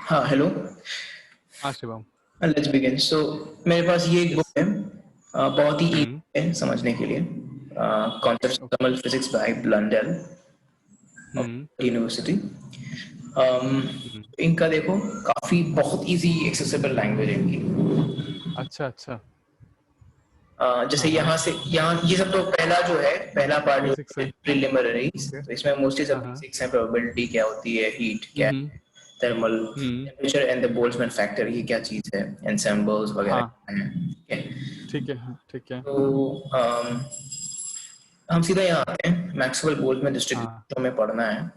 हाँ, हेलो। हाँ Shivam. Let's begin. सो मेरे पास ये एक बुक यस। है, बहुत ही हम्म। इजी है समझने के लिए। Concepts of okay. Thermal physics by Blundell of hmm. University. Hmm. इनका देखो, काफी बहुत इजी एक्सेसिबल लैंग्वेज है इनकी। अच्छा अच्छा। जैसे हाँ हाँ। यहाँ से यहाँ ये सब तो पहला जो है, पहला पार्ट जो बेसिक्स है है। Preliminaries, okay. तो इसमें मोस्टली सब हाँ हाँ। बेसिक्स हैं। प्रोबेबिलिटी क्या होती है, हीट क्या हम्म। है, thermal hmm. Temperature and the Boltzmann factor ये क्या चीज है, एंसेम्बल्स वगैरह हाँ क्या हैं, ठीक है। ठीक है ठीक है। तो हम सीधा यहाँ आते हैं, मैक्सवेल बोल्ट्जमैन हाँ डिस्ट्रीब्यूशन में पढ़ना है।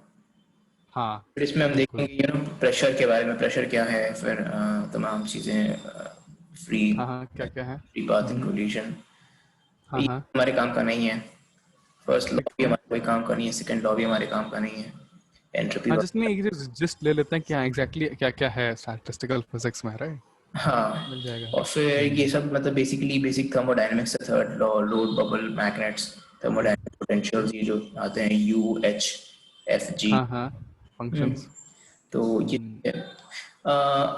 हाँ। फिर इसमें हम बिल्कुल। देखेंगे प्रेशर के बारे में, प्रेशर क्या है, फिर तमाम चीज़ें, फ्री हाँ हाँ, क्या क्या है। फ्री पाथ इन कोलिजन। हाँ ये हाँ। हमारे काम का नहीं है। फर्स्ट लॉ ठीक भी है। हमारे कोई काम का नहीं है, सेकंड लॉ भी हमारे काम का नहीं है, एंट्रोपी हाँ, जिसमें वगैरह। एक जस्ट ले लेते हैं क्या एग्जैक्टली क्या क्या है स्टैटिस्टिकल फिजिक्स में, राइट। हाँ, मिल जाएगा। और फिर ये सब मतलब बेसिकली बेसिक थर्मोडायनेमिक्स है, third law, load, bubble, magnets, thermodynamic potentials, ये जो आते हैं यू एच एफ जी। हाँ हाँ। फंक्शंस। तो ये है।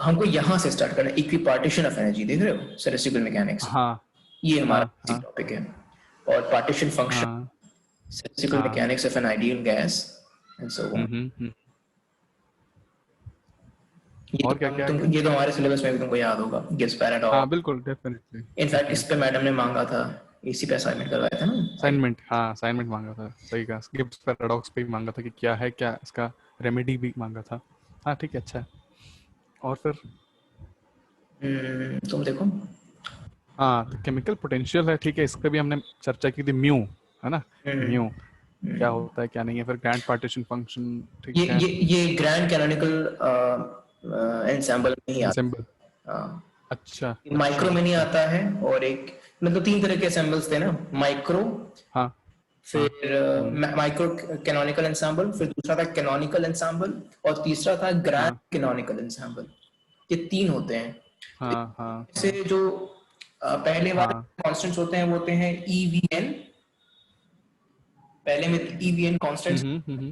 हमको यहाँ से स्टार्ट करना है, इक्विपार्टीशन ऑफ एनर्जी, देख रहे हो, स्टैटिस्टिकल मैकेनिक्स, हाँ ये हमारा हाँ बेसिक हाँ टॉपिक है। और पार्टीशन फंक्शन, हाँ स्टैटिस्टिकल हाँ। Mechanics of an ideal gas and so on. Hmm. ये और क्या तो क्या तुम, आगे। ये तो हमारे सिलेबस में भी तुमको याद होगा, गिब्स हाँ पैराडॉक्स। बिल्कुल, डेफिनेटली इनफैक्ट इस पे डेफिनेटली। मैडम ने मांगा था, इसी पे असाइनमेंट करवाया था ना आई। असाइनमेंट, हाँ असाइनमेंट मांगा था, सही कहा। गिब्स पैराडॉक्स पे भी मांगा था कि क्या है, क्या इसका रेमेडी भी मांगा था। हाँ ठीक है, अच्छा है। और फिर तुम देखो। हाँ, तो केमिकल पोटेंशियल है, ठीक है, इस पे भी हमने चर्चा की थी, म्यू, है ना। म्यू क्या होता है क्या नहीं है, फिर ग्रैंड पार्टीशन फंक्शन, ये ठीक है। ये ये ग्रैंड कैनोनिकल एंसेंबल में ही आता एंसेंबल। है। अच्छा अच्छा माइक्रो में नहीं अच्छा। आता है, और एक मतलब तीन तरह के असेंबल्स थे ना, माइक्रो, हाँ हाँ। फिर हम्म। माइक्रो कैनोनिकल एंसेंबल, फिर दूसरा था कैनोनिकल एंसेंबल, और तीसरा था ग्रैंड हाँ कैनोनिकल एंसेंबल। ये तीन होते हैं। हाँ हाँ से हाँ जो पहले वाले हाँ। कांस्टेंट्स होते हैं वो होते हैं ईवीएन। पहले में ईवीएन कांस्टेंट, हम्म।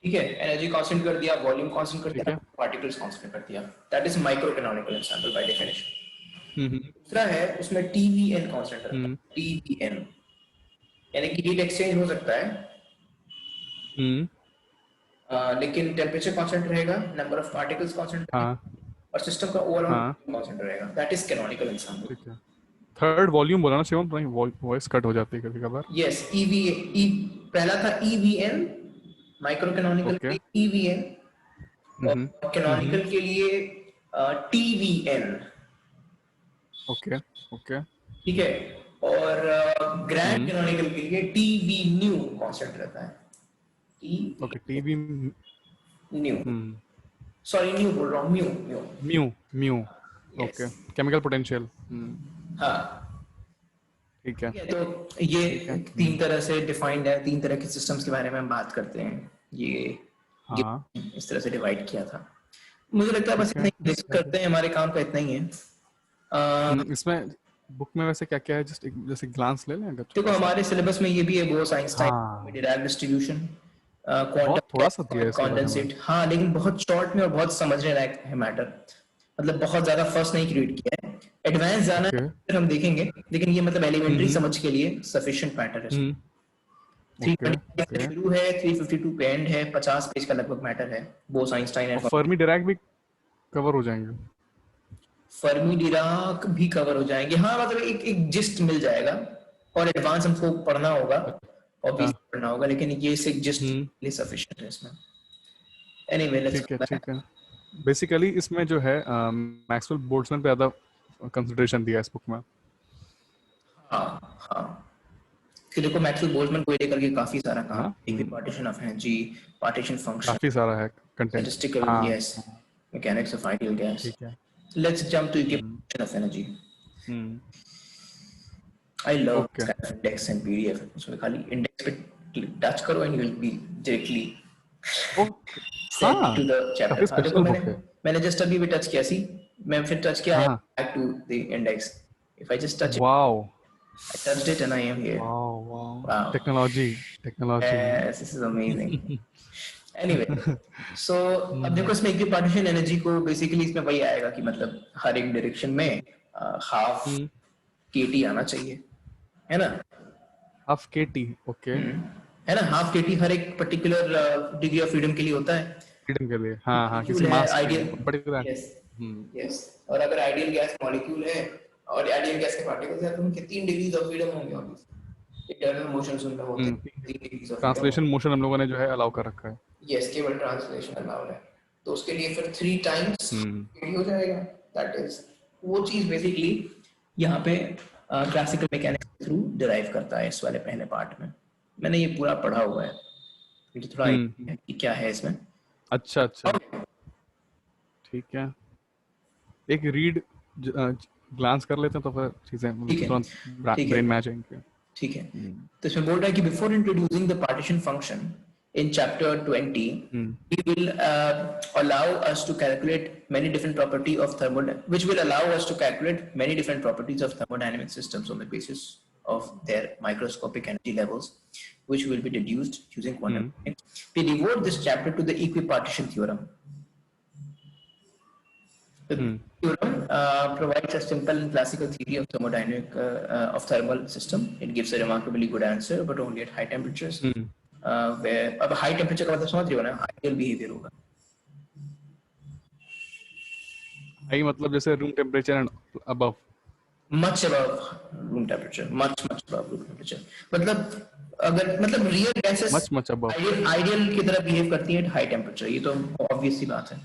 ठीक है, एनर्जी कांस्टेंट कर दिया, वॉल्यूम कांस्टेंट कर ठीक दिया, है। पार्टिकल्स कांस्टेंट कर दिया। That is micro canonical ensemble by definition. Hmm दूसरा है, उसमें टीवीएन कांस्टेंट रहता हम्म है, टीवीएन, यानी कि हीट एक्सचेंज हो सकता है, हम्म। लेकिन टेम्परेचर कांस्टेंट रहेगा, नंबर ऑफ पार्टिकल्स कांस्टेंट रहेगा, हाँ और सिस्टम का ओवरऑल हाँ। कांस्टेंट रहेगा। That is canonical ensemble. ठीक है। थर्ड वॉल्यूम बोला ना शिवम, तुम्हारी वॉइस कट हो जाती है कभी कभार। यस, ईवी, पहला था ईवीएन, माइक्रो कैनोनिकल ओके। के ईवीएन, और हम्म। कैनोनिकल के लिए टीवीएन, ओके ओके। ठीक है। और ग्रैंड हम्म। कैनोनिकल के लिए टीवी न्यू कांस्टेंट रहता है, टीवी ओके, टीवी। न्यू, हम्म। सॉरी न्यू बोल रहा हूँ, mu mu. Mu. Mu. Yes. Okay. Chemical potential. हाँ, ठीक है ठीक है। तो ये ठीक है। तीन तरह से डिफाइंड है, तीन तरह के सिस्टम्स के बारे में हम बात करते हैं। ये हाँ इस तरह से डिवाइड किया था। मुझे लगता है बस ठीक इतना है, ही डिस्कस इसके आगे। करते हैं, हमारे काम का इतना ही है। इसमें बुक में वैसे क्या क्या है, जस्ट एक जैसे ग्लांस ले लें अगर देखो, छोटा सा। हमारे सिलेबस में ये भी है, बोस आइंस्टाइन हाँ, डिराक डिस्ट्रीब्यूशन, बहुत थोड़ा सा दिया है क्वांटम इसके बारे में। कॉन्डेंसेट, हाँ, लेकिन बहुत शॉर्ट में और बहुत समझने लायक है मैटर। मतलब बहुत ज्यादा फर्स्ट नहीं क्रिएट किया है, एडवांस जाना है ओके। फिर हम देखेंगे, लेकिन ये मतलब एलिमेंट्री हम्म समझ के लिए सफिशिएंट मैटर है। हम्म। ओके 325 से ओके। शुरू है, 352 पे एंड है, 50 पेज का लगभग मैटर है, बोस आइंस्टाइन और एंड फर्मी डिराक भी कवर हो जाएंगे। फर्मी डिराक भी कवर हो जाएंगे। हाँ, मतलब एक एक जिस्ट मिल जाएगा, और एडवांस हमको पढ़ना होगा, अच्छा। ऑब्वियसली पढ़ना होगा, लेकिन ये से जिस्ट हम्म। सफिशिएंट है इसमें। एनीवे, लेट्स ठीक है कम ठीक बैक। है। बेसिकली इसमें जो है मैक्सवेल बोल्ट्जमैन पे ज़्यादा कंसिडरेशन दिया है इस बुक में। हाँ हाँ, कि देखो मैक्सवेल बोल्ट्जमैन को लेकर के काफी सारा है काम, ना। Equipartition of energy, partition function, काफ़ी सारा है कंटेंट। statistical, हाँ yes, mechanics of ideal gas. ठीक है। Let's jump to hmm equation of energy. Hmm. I love this okay. kind of index and PDF. उसमें खाली index पे टच करो and you will be directly okay. sent हाँ, to the chapter. काफ़ी हाँ देखो, स्पेशल मैंने बुक है। मैंने just अभी भी टच किया, सी, मैं फिर टच किया, I हाँ am हाँ। back to the index. If I just touch it, wow I touched it and I am here. Wow wow. Wow. Technology technology. Yes, this is amazing. Anyway so अब देखो इसमें equi partition energy को basically इसमें वही आएगा कि मतलब हर एक डायरेक्शन में हाफ केटी आना चाहिए, है ना? हाफ के टी, ओके। है ना, हाफ केटी हर एक पर्टिकुलर डिग्री ऑफ फ्रीडम के लिए होता है। फ्रीडम के लिए, हाँ हाँ, किसी मॉलिक्यूल है मास के लिए आइडियल, पर्टिकुलर। यस यस, और अगर आइडियल गैस मॉलिक्यूल है और आइडियल गैस के पार्टिकल्स हैं तो उनके 3 डिग्रीज ऑफ फ्रीडम होंगे, ऑब्वियसली इटर्नल मोशंस उनमें होते हैं 3 degrees of freedom. Translation motion हम लोगों ने जो है अलाउ कर रखा है। यस, केवल ट्रांसलेशन अलाउड है, तो उसके लिए फिर 3 टाइम्स हो जाएगा। दैट इज वो चीज बेसिकली यहाँ पे क्लासिकल मैकेनिक्स के थ्रू डिराइव करता है इस वाले पहले पार्ट में। मैंने ये पूरा पढ़ा हुआ है, मुझे थोड़ा idea है कि क्या है इसमें। अच्छा अच्छा, ठीक है। एक रीड ग्लांस कर लेते हैं तो फिर चीजें ठीक है, तुरंत ठीक ब्रेन है, में आ जाएंगे। ठीक है। तो इसमें बोल रहा है कि before introducing the partition function in chapter 20 we will allow us to calculate many different property of which will allow us to calculate many different properties of thermodynamic systems on the basis of their microscopic energy levels, which will be deduced using quantum mechanics. We devote this chapter to the equipartition theorem. The theorem provides a simple and classical theory of thermodynamic of thermal system. It gives a remarkably good answer, but only at high temperatures. Where अब high temperature का मतलब समझ रही हो ना, ideal behavior होगा। High मतलब जैसे room temperature and above. Much above room temperature, much above room temperature। मतलब अगर मतलब real gases much above. ideal की तरह behave करती हैं at high temperature, ये तो obvious सी बात है,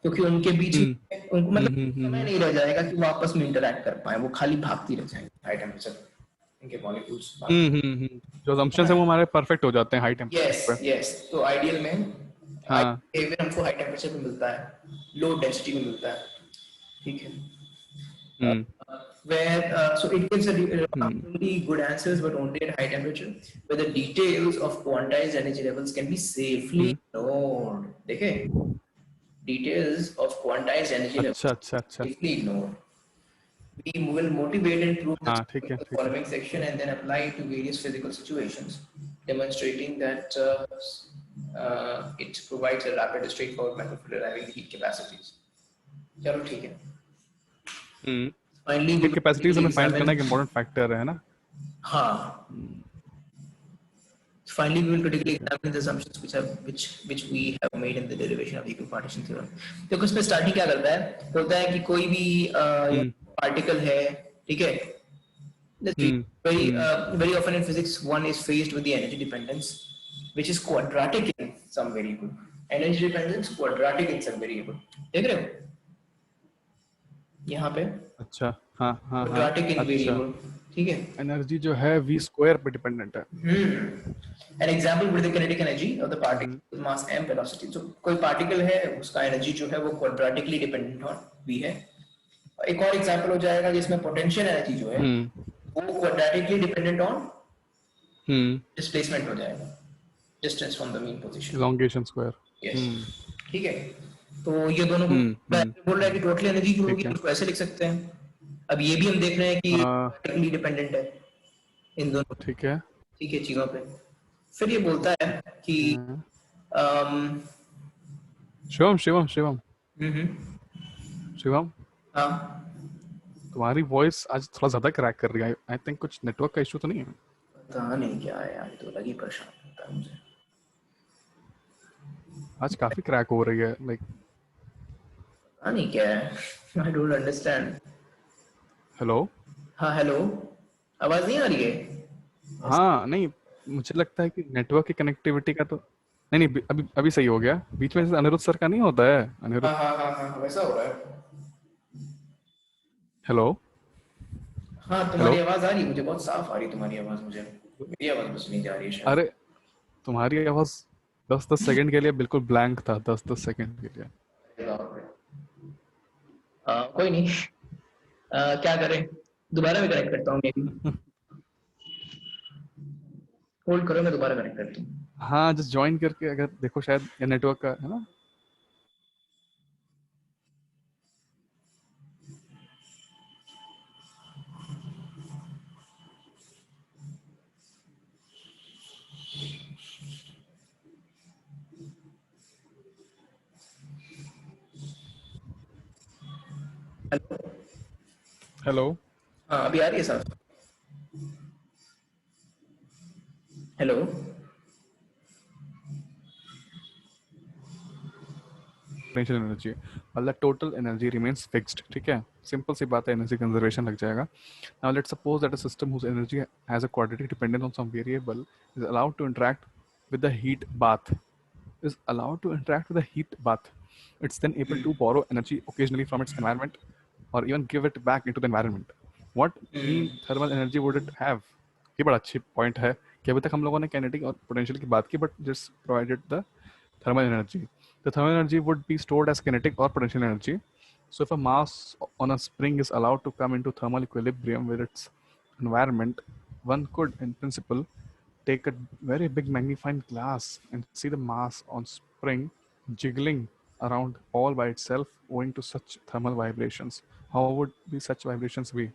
क्योंकि उनके बीच में उनको मतलब समय नहीं रह जाएगा कि वो आपस में इंटरैक्ट कर पाए, वो खाली भागती रह जाएंगी हाई टेम्परेचर, इनके मॉलिक्यूल्स। जो assumptions हैं वो हमारे परफेक्ट हो जाते हैं हाई टेम्परेचर यस पे। यस, तो आइडियल में हाँ, बिहेवियर हमको हाई टेम्परेचर पे मिलता है, लो डेंसिटी में मिलता है, ठीक है। Where so it gives a remarkably good answers, but only at high temperature, where the details of quantized energy levels can be safely ignored. देखे, details of quantized energy अच्छा levels अच्छा अच्छा, safely ignored. We will motivate and prove this हाँ in ठीक है the ठीक है। following section and then apply it to various physical situations, demonstrating that it provides a rapid, straightforward method for deriving the heat capacities. चलो ठीक है। Finally, we heat will capacities critically हमें find करना examine। एक important factor है ना। हाँ, finally we will critically ठीक है। examine the assumptions which we have made in the derivation of equipartition theorem। देखो इसमें स्टार्टिंग क्या करता है, बोलता है कि कोई भी पार्टिकल है, ठीक है। Let's see, very often in physics one is faced with the energy dependence which is quadratic in some variable, energy dependence quadratic in some variable, देख रहे हो यहाँ पे अच्छा, हाँ हाँ हाँ, quadratic in अच्छा। variable, ठीक है। एनर्जी जो है v स्क्वायर पे डिपेंडेंट है। An example would be the kinetic energy of the particle with mass m velocity। तो कोई पार्टिकल है उसका एनर्जी जो है वो क्वाड्रेटिकली डिपेंडेंट ऑन v है। एक और एग्जांपल हो जाएगा जिसमें पोटेंशियल एनर्जी जो है वो क्वाड्रेटिकली डिपेंडेंट ऑन डिस्प्लेसमेंट हो जाएगा, distance from the mean position. Elongation square. Yes, ठीक है। तो ये दोनों को बोल रहा है कि टोटल एनर्जी जो होगी उसको ऐसे लिख सकते हैं। अब ये भी हम देख रहे हैं कि क्वाड्रेटिकली डिपेंडेंट है इन दोनों, ठीक है। ठीक है, चीजों पे। फिर ये बोलता है कि शिवम शिवम शिवम शिवम, हाँ, तुम्हारी वॉइस आज थोड़ा ज्यादा क्रैक कर रही है। आई थिंक कुछ नेटवर्क का इशू तो नहीं है। पता नहीं क्या है यार, तो लगी परेशान करता है मुझे। आज काफी क्रैक हो रही है लाइक। पता नहीं क्या है, आई डोंट अंडरस्टैंड। हेलो। हाँ हेलो, आवाज नहीं आ रही है? हाँ नहीं, मुझे लगता है कि नेटवर्क की कनेक्टिविटी का तो नहीं नहीं, अभी अभी सही हो गया। बीच में जैसे अनिरुद्ध सर का नहीं होता है, अनिरुद्ध। हाँ हाँ हाँ हाँ, वैसा हो रहा है। हेलो हाँ, हेलो। तुम्हारी आवाज आ रही है मुझे, बहुत साफ आ रही है तुम्हारी आवाज मुझे, मेरी आवाज बस नहीं जा रही है शायद। अरे तुम्हारी आवाज 10-10 सेकंड के लिए बिल्कुल ब्लैंक था, 10-10 सेकंड के लिए। कोई नहीं, क्या करें, दोबारा भी कनेक्ट करता हूँ, मेरी होल्ड करो, मैं दोबारा कनेक्ट करता हूँ। हाँ, जस्ट ज्वाइन करके अगर देखो शायद ये नेटवर्क का है ना। हेलो, हेलो, हाँ अभी आ रही है साहब? हेलो, पोटेंशियल एनर्जी मतलब टोटल एनर्जी रिमेन्स फिक्स्ड, ठीक है, सिंपल सी बात है, एनर्जी कंजर्वेशन लग जाएगा. Now let's suppose that a system whose energy has a quadratic dependence on some variable is allowed to interact with the heat bath is allowed to interact with a heat bath. It's then able to borrow energy occasionally from its environment or even give it back into the environment. What mean thermal energy would it have? ये बड़ा अच्छी point है कि अभी तक हम लोगों ने काइनेटिक और पोटेंशियल की बात की, but just provided the thermal energy. The thermal energy would be stored as kinetic or potential energy. So if a mass on a spring is allowed to come into thermal equilibrium with its environment, one could, in principle, take a very big magnifying glass and see the mass on spring jiggling around all by itself owing to such thermal vibrations. How would be such vibrations be?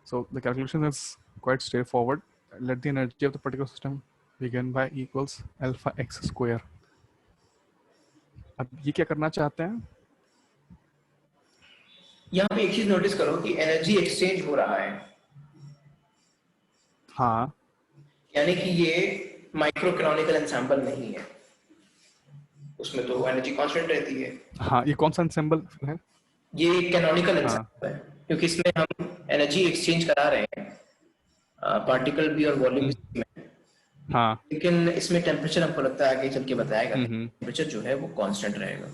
So the calculation is quite straightforward. Let the energy of the particular system begin by equals alpha x square. अब ये क्या करना चाहते हैं? यहाँ पे एक चीज नोटिस करो कि एनर्जी एक्सचेंज हो रहा है, हाँ, यानी कि ये माइक्रो कैनोनिकल एंसेंबल नहीं है, उसमें तो एनर्जी कांस्टेंट रहती है. हाँ, ये कौन सा ensemble है? ये कैनोनिकल हाँ, एंसेंबल है क्योंकि इसमें हम एनर्जी एक्सचेंज करा रहे हैं, पार्टिकल भी और वॉल्यूम हम्म, भी में. हाँ, लेकिन इसमें टेम्परेचर हमको लगता है आगे चल के बताएगा कि हम्म, टेम्परेचर जो है वो कांस्टेंट रहेगा.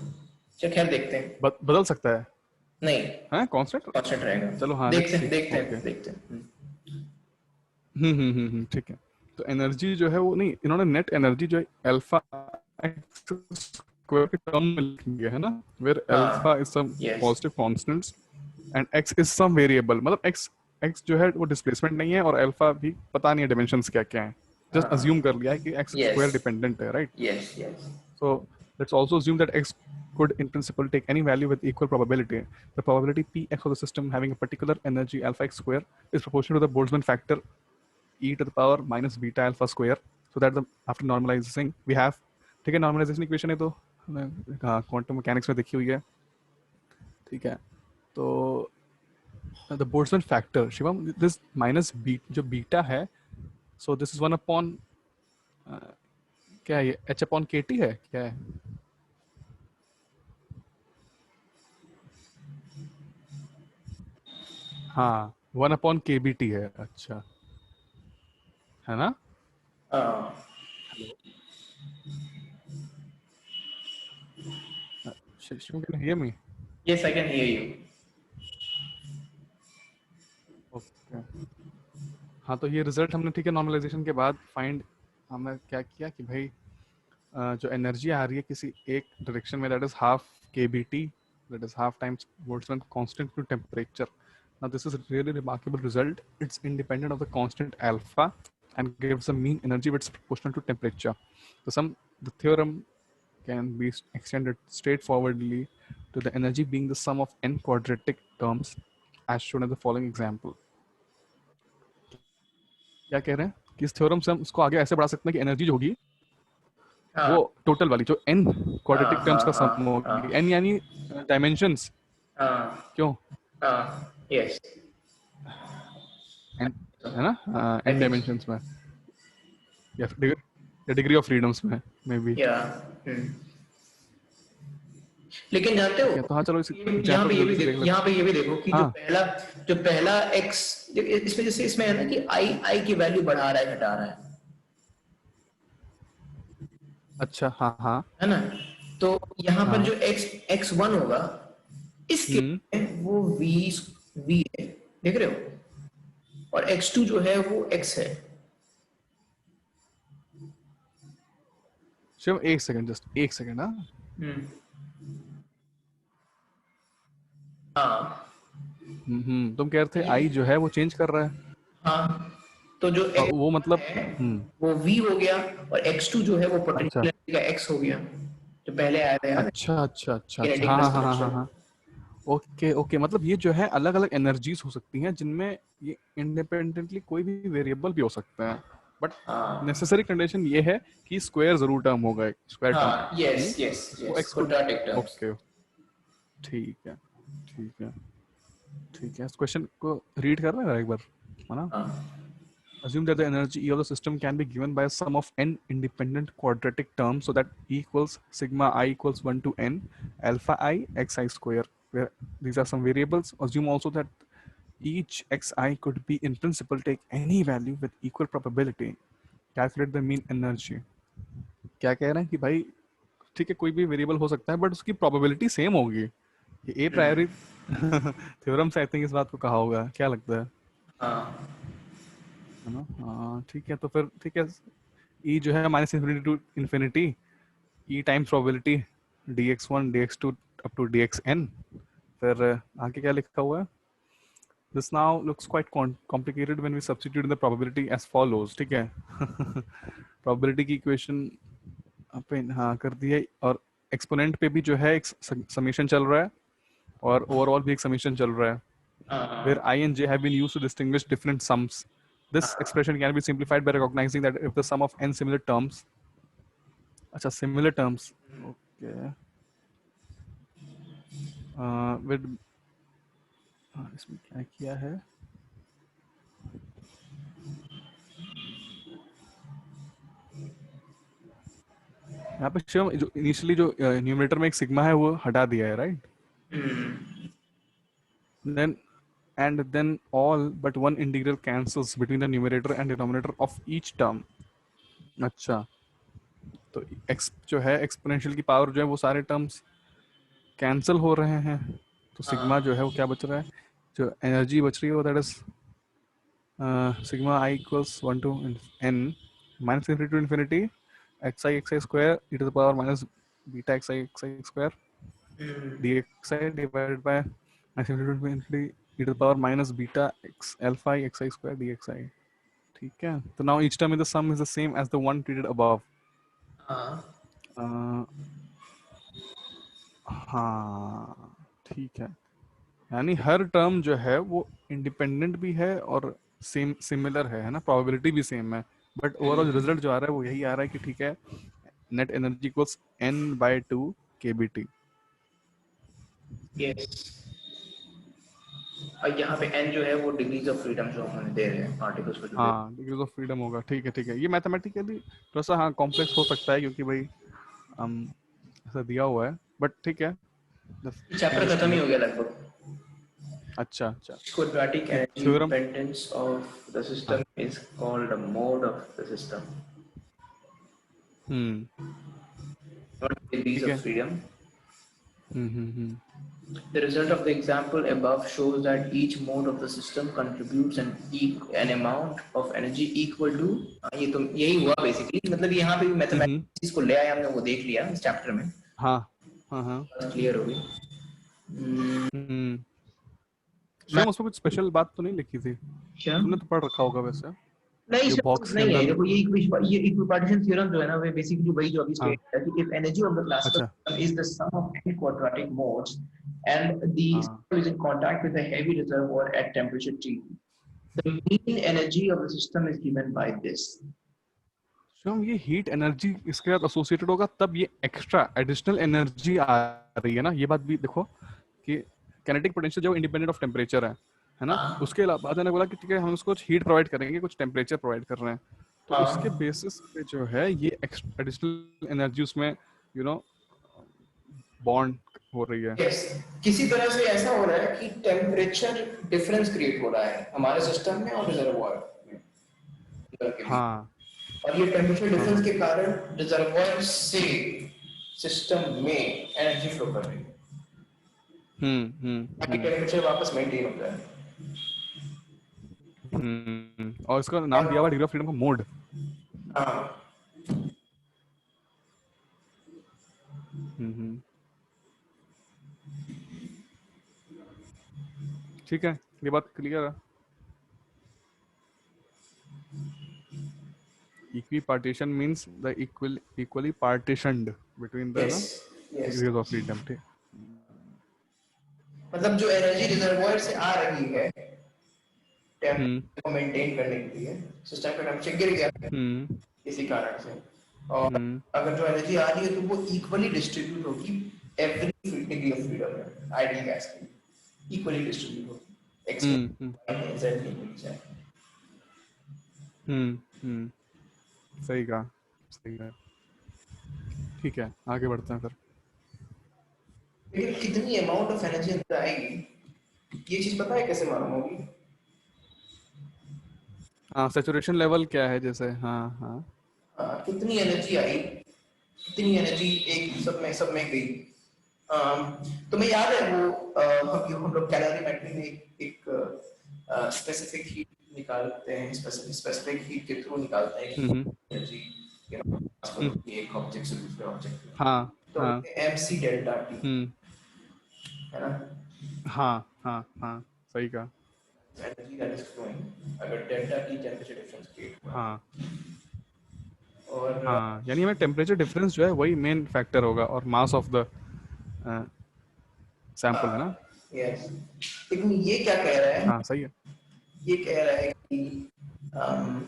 चलो खैर देखते हैं. बदल सकता है, नहीं, हाँ, कांस्टेंट. कांस्टेंट रहेगा. चलो, हाँ, देखते लेट्स हैं सी. देखते ओके. हैं देखते हैं. ठीक है. तो एनर्जी जो है वो नहीं, इन्होंने नेट एनर्जी जो है अल्फा एक्स स्क्वायर के टर्म में लिखी है ना, where alpha is some yes positive constants and x is some variable. मतलब एक्स एक्स जो है वो डिस्प्लेसमेंट नहीं है, और अल्फा भी पता नहीं है डिमेंशंस क्या क्या है. जस्ट अज्यूम कर लिया है कि एक्स यस स्क्वायर डिपेंडेंट है, right? Yes yes. So let's also assume that x could in principle take any value with equal probability. The probability px of the system having a particular energy alpha x square is proportional to the Boltzmann factor e to the power minus beta alpha square. So that the after normalizing we have, ठीक है, normalisation equation है तो quantum mechanics में देखी हुई है, ठीक है. तो the Boltzmann factor, Shivam, this minus b जो बीटा है, सो दिस इज 1 अपॉन क्या है ये, h अपॉन के टी है क्या है? हाँ, 1/kBT है. अच्छा, है ना? Shivam, can hear me? Yes I can hear you. Okay. हाँ, तो ये रिजल्ट हमने, ठीक है, नॉर्मलाइजेशन के बाद फाइंड हमने क्या किया कि भाई जो एनर्जी आ रही है किसी एक डायरेक्शन में, that is half kBT, that is half times Boltzmann constant to temperature. Now this is a really remarkable result. It's independent of the constant alpha and gives a mean energy which is proportional to temperature. So the theorem can be extended straightforwardly to the energy being the sum of n quadratic terms as shown in the following example. क्या कह रहे हैं कि इस theorem से हम इसको आगे ऐसे बढ़ा सकते हैं कि एनर्जी जो होगी वो टोटल वाली जो n क्वाड्रेटिक टर्म्स का सम होगी, n यानी डायमेंशंस. क्यों? यस n है ना, n डायमेंशंस में या डिग्री ऑफ फ्रीडम्स में मे बी. लेकिन जानते हो, तो हाँ, चलो यहाँ पे ये भी देखो कि हाँ, जो पहला x, इसमें जैसे इसमें है ना कि i की वैल्यू बढ़ा रहा है घटा रहा है, अच्छा, हाँ हाँ, है ना. तो यहाँ पर हाँ, जो x1 होगा इसके वो v है, देख रहे हो, और x2 जो है वो x है. शिव एक सेकंड, जस्ट एक सेकंड. हाँ, तुम कह रहे थे आई जो है वो चेंज कर रहा है. हाँ, तो जो x वो मतलब है वो v हो गया, और x2 जो है वो पोटेंशियल अच्छा, एनर्जी का x हो गया, जो पहले आया था याद है, अच्छा, अच्छा, अच्छा, kinetic हाँ plus हाँ हाँ हाँ potential. हाँ. ओके ओके, मतलब ये जो है अलग अलग एनर्जीज हो सकती हैं जिनमें ये इंडिपेंडेंटली कोई भी वेरिएबल भी हो सकता है, बट नेसेसरी कंडीशन ये है कि स्क्वायर जरूर टर्म होगा, स्क्वायर टर्म. हाँ, यस यस वो यस, एक्स को, क्वाड्रेटिक टर्म्स. ओके, ठीक है, ठीक है. ठीक है, इस क्वेश्चन को रीड कर रहे हैं एक बार, है ना? Assume that the energy E of the system can be given by a sum of n independent quadratic terms, so that E equals sigma I equals 1 to n alpha I xi square, where these are some variables. Assume also that each xi could be in principle take any value with equal probability. Calculate the mean energy. क्या कह रहे हैं कि भाई ठीक है, कोई भी वेरिएबल हो सकता है बट उसकी प्रोबेबिलिटी सेम होगी। ये ए प्रायोरी थ्योरम से आई थिंक इस बात को कहा होगा, क्या लगता हाँ है ना? हाँ ठीक है, तो फिर ठीक है, ई जो है minus infinity to infinity E times probability dx1 dx2 up to dxn। फिर आगे क्या लिखा हुआ है? This now looks quite complicated when we substitute the probability as follows. ठीक है, प्रोबेबिलिटी की इक्वेशन अपन हाँ कर दी है, और एक्सपोनेंट पे भी जो है एक समेशन चल रहा है और ओवरऑल भी एक समेशन चल रहा है, where I and j have been used to distinguish different sums. This expression can be simplified by recognizing that if the sum of n similar terms, अच्छा similar terms, okay, with इसमें क्या किया है? यहाँ पे शिवम जो इनिशियली जो numerator में एक सिग्मा है वो हटा दिया है, right? Then and then all but one integral cancels between the numerator and denominator of each term. अच्छा, तो x जो है एक्सपोनेंशियल की पावर जो है वो सारे टर्म्स कैंसिल हो रहे हैं, तो सिग्मा जो है वो क्या बच रहा है, जो एनर्जी बच रही है वो that is sigma i equals 1 to n minus infinity to infinity xi square e to the power minus beta xi square dxi divided by minus infinity to infinity e to the power minus beta x alpha xi square dxi। ठीक है, तो now each term in the sum is the same as the one treated above. हाँ ठीक है, यानी हर term जो है वो इंडिपेंडेंट भी है और सेम सिमिलर है ना, प्रोबेबिलिटी भी सेम है, बट ओवरऑल रिजल्ट जो आ रहा है वो यही आ रहा है कि ठीक है, net energy equals n/2 kBT। Yes, और यहाँ पे n जो है वो डिग्रीज ऑफ फ्रीडम जो हम दे रहे हैं पार्टिकल्स को जो दे रहे हाँ, डिग्रीज ऑफ फ्रीडम होगा। ठीक है, ये मैथमेटिकली थोड़ा सा हाँ कॉम्प्लेक्स हो सकता है क्योंकि भाई ऐसा दिया हुआ है, बट ठीक है, हैं। चैप्टर खत्म ही हो गया लगभग। अच्छा अच्छा, Quadratic ये energy theorem independence of the system is called a mode of the system, not degrees ठीक of है। freedom. Hmm. The result of the example above shows that each mode of the system contributes an amount of energy equal to ये तो यही हुआ basically, मतलब यहाँ पे भी मैथमेटिक्स को ले आए हमने, वो देख लिया इस चैप्टर में, हाँ हाँ हाँ। क्लियर हो गई। शिवम उसमें कुछ स्पेशल बात तो नहीं लिखी थी, क्या तुमने तो पढ़ रखा होगा वैसे, नहीं जो सर, बॉक्स के नहीं है, अंदर। देखो ये इक्विपार्टीशन थ्योरम जो है ना, वो बेसिकली वही जो अभी हाँ स्टेट है कि if energy of the classical अच्छा system is the sum of n quadratic modes and the हाँ। system is in contact with a heavy reservoir at temperature T, the mean energy of the system is given by this. Shivam ये heat energy इसके साथ associated होगा तब ये extra additional energy आ रही है ना, ये बात भी देखो कि काइनेटिक पोटेंशियल जो इंडिपेंडेंट ऑफ टेम्परेचर है ना, उसके बाद मैंने बोला कि ठीक है हम उसको कुछ हीट प्रोवाइड करेंगे, कुछ टेम्परेचर प्रोवाइड कर रहे हैं, तो उसके बेसिस पे जो है ये एडिशनल एनर्जी उसमें यू नो बॉन्ड हो रही है। Yes. किसी तरह से ऐसा हो रहा है कि टेम्परेचर डिफरेंस क्रिएट हो रहा है हमारे सिस्टम में और रिजर्वॉयर में के बीच, हाँ और ये टेम्परेचर डिफरेंस के कारण रिजर्वॉयर से सिस्टम में एनर्जी फ्लो कर रही है ताकि टेम्परेचर वापस मेंटेन हो जाए। और इसका नाम दिया हुआ डिग्री ऑफ फ्रीडम का मोड। हाँ ठीक है, ये बात क्लियर है। Equipartition means the equally partitioned between the yes yes, degrees of freedom। ठीक, मतलब जो एनर्जी रिजर्वॉयर से आ रही है टेम्परेचर को मेंटेन करने के लिए, सिस्टम का टेम्परेचर गिर गया इसी कारण से, और अगर जो एनर्जी आ रही है तो वो इक्वली डिस्ट्रीब्यूट होगी एवरी डिग्री ऑफ फ्रीडम में, आइडियल गैस की इक्वली डिस्ट्रीब्यूट होगी। x z लिख जाए। सही कहा, सही है। ठीक है, आगे बढ़ते हैं फिर। लेकिन कितनी अमाउंट ऑफ एनर्जी अंदर आएगी, ये चीज पता है कैसे मालूम होगी? हाँ, सैचुरेशन लेवल क्या है जैसे, हाँ हाँ। कितनी एनर्जी आई, कितनी एनर्जी एक सब में गई। तुम्हें याद है वो हम लोग कैलोरीमेट्री में एक स्पेसिफिक हीट निकालते हैं, स्पेसिफिक हीट के थ्रू निकालते हैं कि एनर्जी ट्रांसफर होती है एक ऑब्जेक्ट से दूसरे ऑब्जेक्ट में। हाँ तो हाँ mc डेल्टा टी है ना, हाँ हाँ हाँ, सही कहा। एनर्जी दैट इज फ्लोइंग अगर delta T temperature difference create हुआ हाँ और हाँ, यानी हमें टेम्परेचर डिफरेंस जो है वही मेन फैक्टर होगा, और मास ऑफ द सैंपल, है ना। यस, लेकिन ये क्या कह रहा है, हाँ सही है। ये कह रहा है कि um,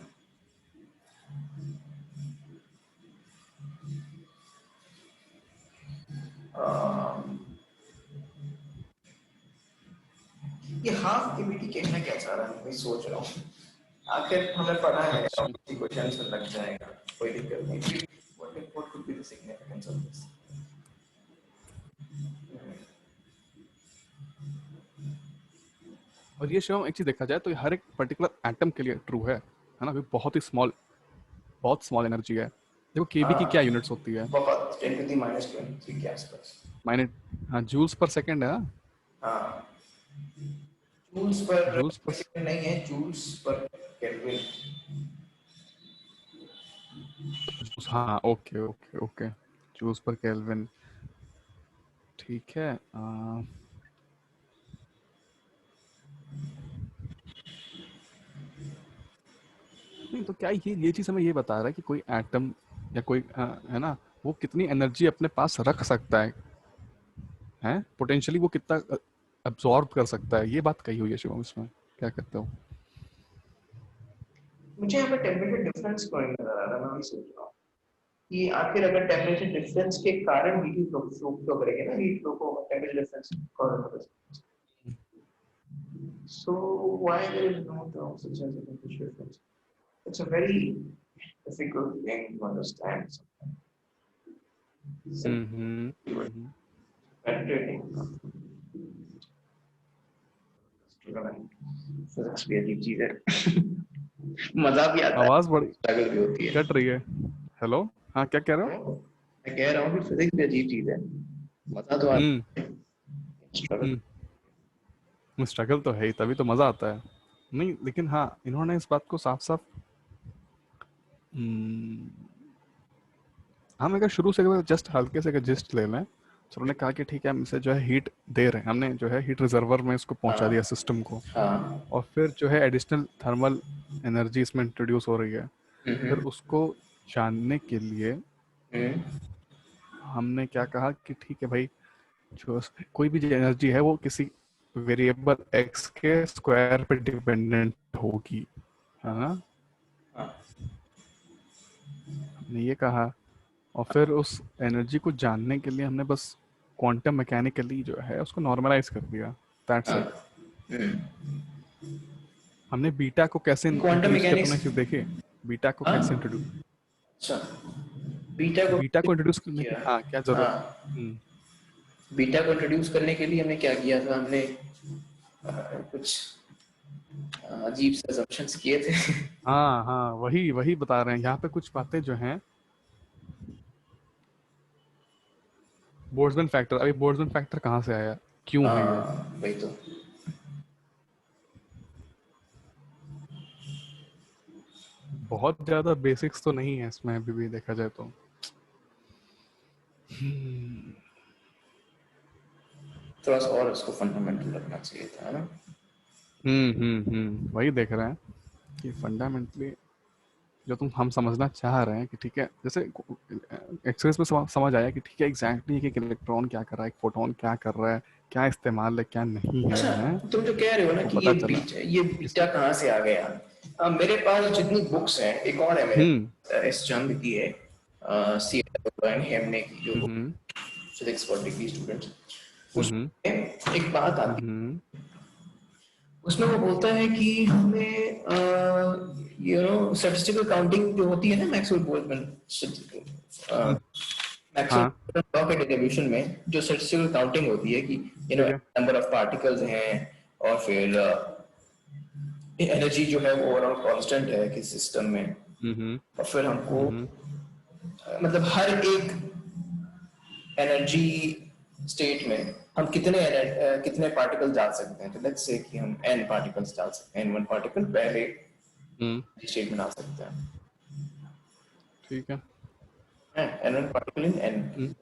ये हाफ केवीटी कहना क्या चाह रहा है, मैं सोच रहा हूँ। आखिर हमने पढ़ा है, अच्छा, क्वेश्चन में लग जाएगा, कोई दिक्कत नहीं। What could be the significance of this? और ये शिवम एक चीज देखा जाए तो ये हर एक पर्टिकुलर एटम के लिए ट्रू है ना, अभी बहुत ही स्मॉल, बहुत स्मॉल एनर्जी है। देखो केबी की क्या हाँ, यूनिट्स होती है, बहुत 10⁻³ के आसपास। माइनट, हाँ, जूल्स पर सेकंड है ना। हाँ, joules per joules per, second नहीं है, जूल्स पर केल्विन। हाँ, okay okay okay, joules per kelvin, ठीक है। नहीं तो क्या ये चीज़ हमें ये बता रहा है कि कोई एटम या कोई है ना, वो कितनी एनर्जी अपने पास रख सकता है पोटेंशियली, वो कितना अब्सॉर्ब कर सकता है, ये बात कही हुई है शिवम इसमें, क्या कहते हो। मुझे यहाँ पे टेम्परेचर डिफरेंस पॉइंट नजर आ रहा है, मैं वही सोच रहा हूँ कि आखिर अगर टेम्परेचर डिफरेंस के कारण हीट फ्लो करेंगे ना, हीट फ्लो को टेम्परेचर डिफरेंस कॉज कर सकते हैं। So why there is no term such as a temperature difference? It's a very difficult thing to understand. Hmm Penetrating. Physics भी अजीब चीज है। मजा भी आता है, आवाज बड़ी स्ट्रगल भी होती है। कट रही है। हेलो, हाँ क्या कह रहे हो। मैं कह रहा हूँ कि फिजिक्स भी अजीब चीज है, मजा तो हम्म आता है, स्ट्रगल। स्ट्रगल तो है ही, तभी तो मजा आता है। नहीं लेकिन हाँ, इन्होंने इस बात को साफ साफ, हम अगर शुरू से जस्ट हल्के से जिस्ट ले लें, तो उन्होंने कहा कि ठीक है, हम इसे जो है हीट दे रहे हैं, हमने जो है हीट रिजर्वर में इसको पहुंचा दिया हाँ सिस्टम को, हाँ। और फिर जो है एडिशनल थर्मल एनर्जी इसमें इंट्रोड्यूस हो रही है। फिर उसको जानने के लिए हमने क्या कहा कि ठीक है भाई, जो कोई भी एनर्जी है वो किसी वेरिएबल एक्स के स्क्वायर पे डिपेंडेंट होगी, है ना, हाँ हमने ये कहा। और फिर उस एनर्जी को जानने के लिए हमने बस क्वांटम मैकेनिकली जो है उसको नॉर्मलाइज कर दिया, दैट्स हाँ। इट। हमने बीटा को कैसे क्वांटम इंट्रोड्यूस किया, मैकेनिक्स। तुमने सिर्फ देखे बीटा को कैसे हाँ इंट्रोड्यूस, अच्छा, बीटा को बीटा को इंट्रोड्यूस करने की किया। हाँ क्या जरूरत। हाँ, हम्म बीटा को इंट्रोड्यूस करने के लिए हमने क्या किया था, हमने कुछ अजीब से assumptions किए थे। हाँ हाँ, वही वही बता रहे हैं यहाँ पे कुछ बातें जो हैं। बोल्ट्जमैन फैक्टर, अभी बोल्ट्जमैन फैक्टर कहाँ से आया, क्यों है ये। वही तो। बहुत ज्यादा बेसिक्स तो नहीं है इसमें अभी भी देखा जाए तो। थोड़ा सा और उसको फंडामेंटल रखना चाहिए था, है ना। वही देख रहे हैं कि फंडामेंटली जो हम समझना चाह रहे हैं कि ठीक है, जैसे एक्सरेस में समझ आया कि ठीक है एग्जैक्टली एक इलेक्ट्रॉन क्या कर रहा है, एक फोटोन क्या कर रहा है, क्या इस्तेमाल है क्या नहीं है, अच्छा, हैं? तुम जो कह रहे हो ना तो कि पता चला ये इस, बीटा कहाँ से आ गया। मेरे पास जितनी बुक्स हैं, एक और है मेरे हम्म पास, एस चंद की है, सी हेमने की, जो हम्म फिजिक्स फॉर डिग्री स्टूडेंट्स, हम्म उसमें एक बात आती हम्म उसमें वो बोलता है कि हमें स्टैटिस्टिकल काउंटिंग जो होती है ना मैक्सवेल बोल्ट्जमैन हम्म, मैक्सवेल हाँ लॉ के डेरिवेशन में जो स्टैटिस्टिकल काउंटिंग होती है कि ठीक है। नंबर ऑफ पार्टिकल्स हैं और फिर एनर्जी जो है वो ओवरऑल कांस्टेंट है किस सिस्टम में, हम्म और फिर हमको हम्म मतलब हर एक एनर्जी स्टेट में हम कितने पार्टिकल्स डाल सकते हैं। तो लेट्स से कि हम n पार्टिकल्स डाल सकते हैं, n1 पार्टिकल पहले हम्म, स्टेट में डाल सकते हैं, ठीक है। n1 particle in n। हम्म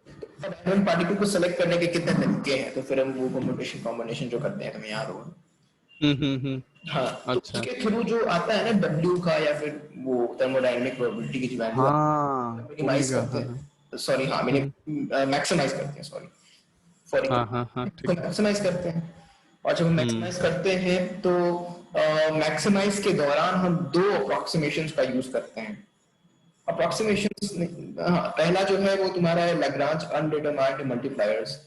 अब n1 पार्टिकल को सेलेक्ट करने के कितने तरीके हैं, तो फिर हम वो कम्युटेशन कॉम्बिनेशन जो करते हैं तुम्हें याद होगा। हम्म। हाँ, तो अच्छा। उसके थ्रू जो आता है ना W का या फिर वो थर्मोडायनेमिक प्रोबेबिलिटी की जो वैल्यू हाँ मिनिमाइज ओमेगा, करते हाँ हाँ। हैं, सॉरी हाँ मैक्सिमाइज करते हैं, सॉरी फॉर हाँ हाँ हाँ को ठीक है। मैक्सिमाइज करते हैं। और जब हम हम्म मैक्सिमाइज करते हैं तो मैक्सिमाइज के दौरान हम दो अप्रोक्सीमेशंस का यूज करते हैं। अप्रोक्सीमेशंस, हाँ, पहला जो है वो तुम्हारा है लैग्रांज अनडिटरमाइंड मल्टीप्लायर्स।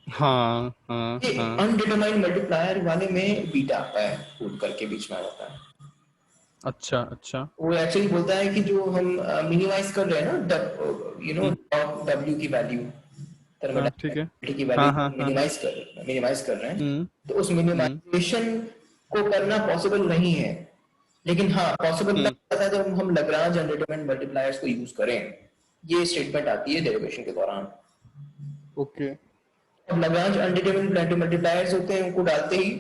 हाँ हाँ ये हाँ। अनडिटरमाइंड मल्टीप्लायर वाले में बीटा आता है, कूद करके बीच में आ जाता है। अच्छा अच्छा। वो एक्चुअली बोलता है कि जो हम मिनिमाइज कर रहे हैं ना, हम्म, डब्ल्यू की वैल्यू, हाँ ठीक है। थर्मोडायनेमिक की वैल्यू हाँ हाँ हाँ हाँ। मिनिमाइज कर रहे हैं, हम्म तो उस हम्म मिनिमाइजेशन को करना पॉसिबल नहीं है। लेकिन हाँ, पॉसिबल तब हम्म। होता है जब हम लैग्रांज अनडिटरमाइंड मल्टीप्लायर्स को यूज करें। ये स्टेटमेंट आती है डेरिवेशन के दौरान। ओके। अब लैग्रांज अनडिटरमाइंड मल्टीप्लायर्स होते हैं, उनको डालते ही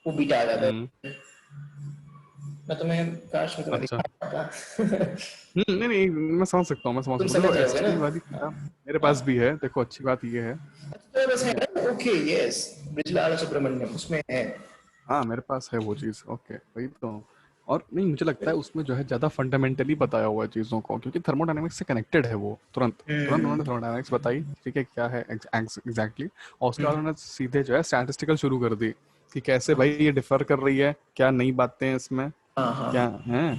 वो बीटा आ जाता हम्म। है। मैं तुम्हें काश में तुम्हें अच्छा। दिखा पाता। नहीं नहीं, मैं समझ सकता हूँ, मैं समझ तुम सकता हूँ। समझ देखो रहे होगे ना। एसटी वाली हाँ किताब मेरे हाँ, पास भी है। देखो अच्छी बात ये है, तो बस है ठीक है। ना, ओके यस, ब्रिजलाल सुब्रमण्यम उसमें है। हाँ मेरे पास है वो चीज़, ओके वही तो। और नहीं, मुझे लगता है उसमें जो है ज़्यादा फंडामेंटली बताया हुआ है चीज़ों को, क्योंकि थर्मोडायनेमिक्स से कनेक्टेड है वो। तुरंत तुरंत उन्होंने हम्म थर्मोडायनेमिक्स बताई, ठीक है क्या है एग्जैक्टली। और उसके बाद उन्होंने सीधे जो है स्टैटिस्टिकल शुरू कर दी कि कैसे भाई ये डिफर कर रही है, क्या नई बातें हैं इसमें, हाँ हाँ क्या हाँ है।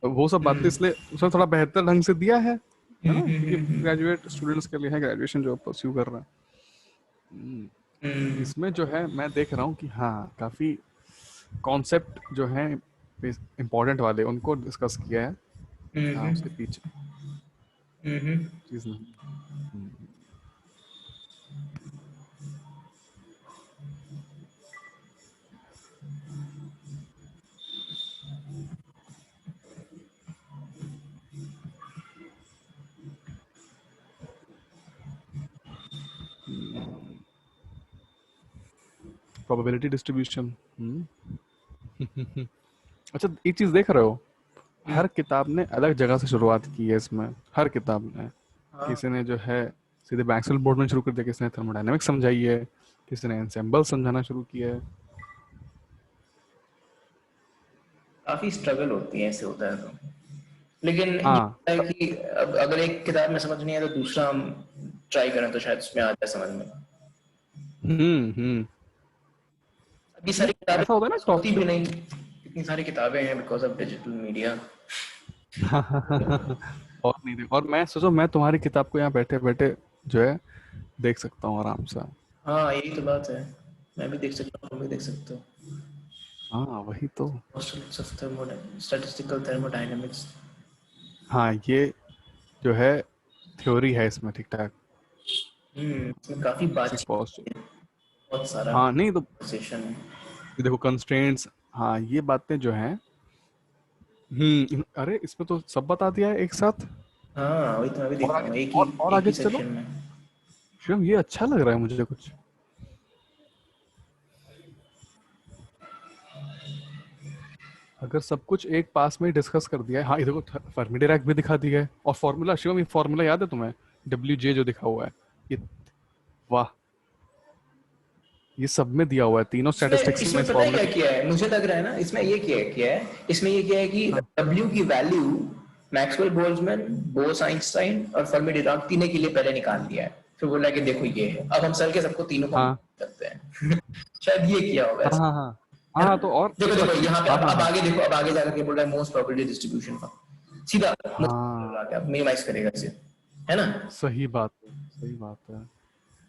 तो वो सब बातें इसलिए उसने थोड़ा बेहतर ढंग से दिया है ना, क्योंकि ग्रेजुएट स्टूडेंट्स के लिए है, ग्रेजुएशन जो परस्यू कर रहे हैं। हम्म इसमें जो है मैं देख रहा हूँ कि हाँ काफ़ी कॉन्सेप्ट जो है इम्पोर्टेंट वाले उनको डिस्कस किया है। हाँ हम्म उसके पीछे हम्म चीज़ नहीं। Probability distribution. अच्छा एक चीज़ देख रहे हो, हम्म, हर किताब ने अलग जगह से शुरुआत की है इसमें। हर किताब ने, हाँ, किसी ने जो है सीधे मैक्सवेल बोर्ड में शुरू कर दिया, किसी ने थर्मोडायनेमिक्स समझाई है, किसी ने एनसेम्बल समझाना शुरू किया है। काफी स्ट्रगल होती है, ऐसे होता है तो। लेकिन ये हाँ। होता है कि अब अगर एक किताब में समझ नहीं आया तो दूसरा हम ट्राई करें तो शायद उसमें आ जाए समझ में। हम्म। अभी नहीं सारी किताबें ऐसा होता है ना होती टॉक। भी नहीं, इतनी सारी किताबें हैं बिकॉज ऑफ डिजिटल मीडिया। और नहीं देख, और मैं सोचो मैं तुम्हारी किताब को यहाँ बैठे बैठे जो है देख सकता हूँ आराम से। हाँ, यही तो बात है। मैं भी देख सकता हूँ, तुम भी देख सकते हो। हाँ वही तो। Postulates of statistical thermodynamics। हाँ ये जो है थ्योरी है इसमें ठीक ठाक। इसमें काफी सिक्स बातचीत पॉस्ट। है, बहुत सारा हाँ नहीं तो सेशन है। ये देखो कंस्ट्रेंट्स, हाँ ये बातें जो हैं। अरे इसमें तो सब बता दिया है एक साथ। हाँ, वही तो मैं भी देख और रहा आगे, हूँ और एक आगे ही चलो। सेक्शन में। शिवम ये अच्छा लग रहा है मुझे कुछ। अगर सब कुछ एक पास में ही डिस्कस कर दिया है, हाँ ये देखो फर्मी डिराक भी दिखा दिया है, और फॉर्मूला शिवम, ये फॉर्मूला याद है तुम्हें, WJ जो दिखा हुआ है ये, वाह, ये सब में दिया हुआ है, तीनों इसमें स्टैटिस्टिक्स में इसमें इस पता है फॉर्मूले क्या के। किया है, मुझे लग रहा है ना, इसमें ये किया है, इसमें ये किया है कि हाँ W की value Maxwell Boltzmann, Bose Einstein और फर्मी डिराक तीनों के लिए पहले निकाल दिया है, फिर बोला कि देखो ये है, अब हम सर के सबको तीनों को हाँ करते हैं। शायद ये किया होगा हाँ ऐसा, हाँ हाँ है हाँ, ना। तो और देखो देखो यहाँ पे हाँ हाँ अब हाँ आगे देखो, अब आगे जाकर के बोल रहा है मोस्ट प्रोबेबिलिटी डिस्ट्रीब्यूशन का, सीधा मोस्ट हाँ। मिनिमाइज करेगा इसे, है ना। सही बात है, सही बात है।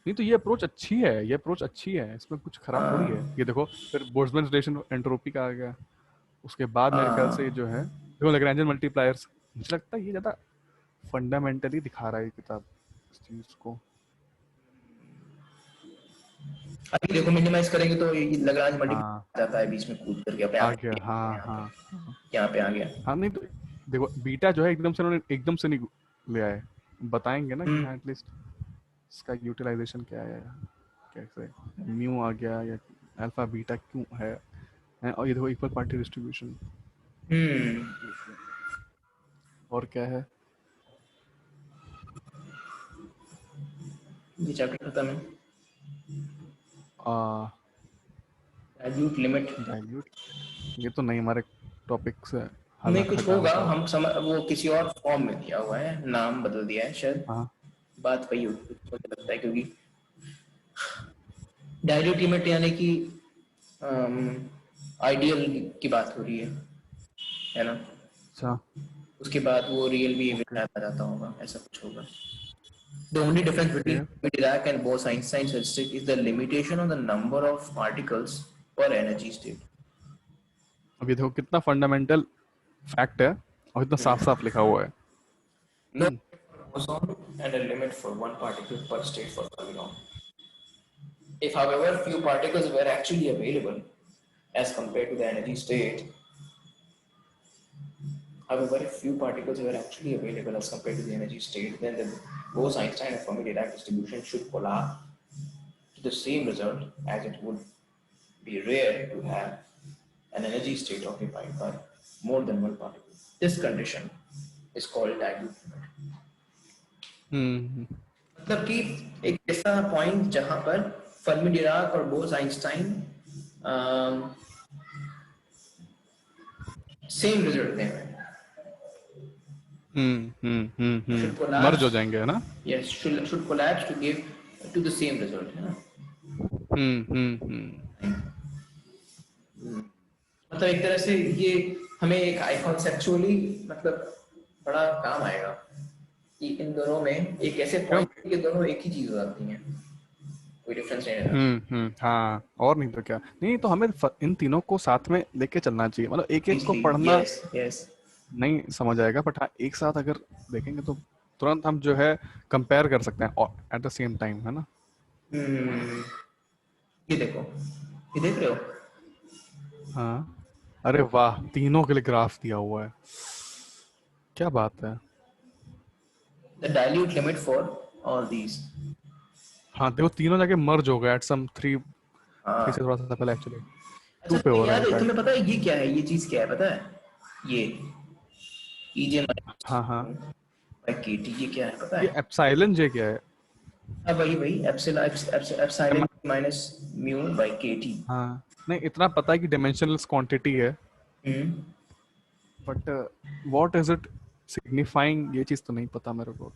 नहीं तो ये अप्रोच अच्छी है, ये अप्रोच अच्छी है, इसमें कुछ खराब थोड़ी है। ये देखो फिर बोल्ट्जमैन रिलेशन एंट्रोपी का आ गया, उसके बाद मेरे ख्याल से जो है देखो लैग्रेंजियन मल्टीप्लायर्स, मुझे लगता है ये ज़्यादा फंडामेंटली दिखा रहा है ये किताब इस चीज़ को। अभी देखो मिनिमाइज करेंगे तो ये लैग्रांज हाँ मल्टीप्लाई जाता है बीच में कूद करके अपने आ आप गया, हाँ यहाँ हाँ पे यहाँ पे आ गया। हाँ। नहीं तो देखो बीटा जो है एकदम से उन्होंने एकदम से नहीं ले आए, बताएंगे ना कि हाँ एटलीस्ट इसका यूटिलाइजेशन क्या है, कैसे म्यू आ गया या अल्फा बीटा क्यों है, और ये देखो इक्वल पार्टी डिस्ट्रीब्यूशन और क्या है। ये चैप्टर खत्म है। आ डाइल्यूट लिमिट डाइल्यूट, ये तो नहीं हमारे टॉपिक से में कुछ हटा होगा, हटाओ। हम समझ वो किसी और फॉर्म में दिया हुआ है, नाम बदल दिया है शायद, हाँ बात वही होगी मुझे लगता है, क्योंकि डायल्यूट लिमिट यानी कि आइडियल की बात हो रही है ना, अच्छा उसके बाद वो रियल भी ओके आ जाता होगा, ऐसा कुछ होगा। The only difference between okay. Dirac and Bose-Einstein statistic is the limitation on the number of particles per energy state. अब ये देखो कितना फंडामेंटल फैक्ट है और इतना साफ साफ लिखा हुआ है। No boson and a limit for one particle per state for fermion. If, however, few particles were actually available as compared to the energy state, however, if few particles were actually available as compared to the energy state, then the Bose-Einstein and Fermi-Dirac distribution should collapse to the same result, as it would be rare to have an energy state occupied by more than one particle. This condition is called dilute limit. मतलब कि एक ऐसा point जहां पर Fermi Dirac और Bose Einstein same result दे रहे हैं, मर्ज हो जाएंगे है ना। yes should collapse to give to the same result, है ना। मतलब एक तरह से ये हमें एक कॉन्सेप्चुअली मतलब बड़ा काम आएगा कि इन दोनों में एक ऐसे पॉइंट के दोनों एक ही चीज हो जाती हैं, कोई डिफरेंस नहीं रहता। हाँ और नहीं तो क्या, नहीं तो हमें इन तीनों को साथ में लेके चलना चाहिए, मतलब एक एक को पढ़ना यस यस नहीं समझ आएगा, बट हाँ एक साथ अगर देखेंगे तो तुरंत हम जो है कंपेयर कर सकते हैं एट द सेम टाइम, है ना। ये देखो, ये देख रहे हो, हाँ अरे वाह, तीनों के लिए ग्राफ दिया हुआ है, क्या बात है। the dilute limit for all these. हाँ देखो तीनों जाके मर्ज हो गए एट सम थ्री से थोड़ा सा पहले एक्चुअली टू अच्छा पे हो रहा यार है। तुम्हें पता है ये क्या है, ये चीज क्या है पता है, ये EJ हाँ हाँ KT ये क्या है पता ये है। एप्सिलॉन जे क्या है। अब वही epsilon minus mu by KT। हाँ नहीं इतना पता है कि डायमेंशनलेस क्वांटिटी है, but what is it signifying ये चीज तो नहीं पता मेरे को।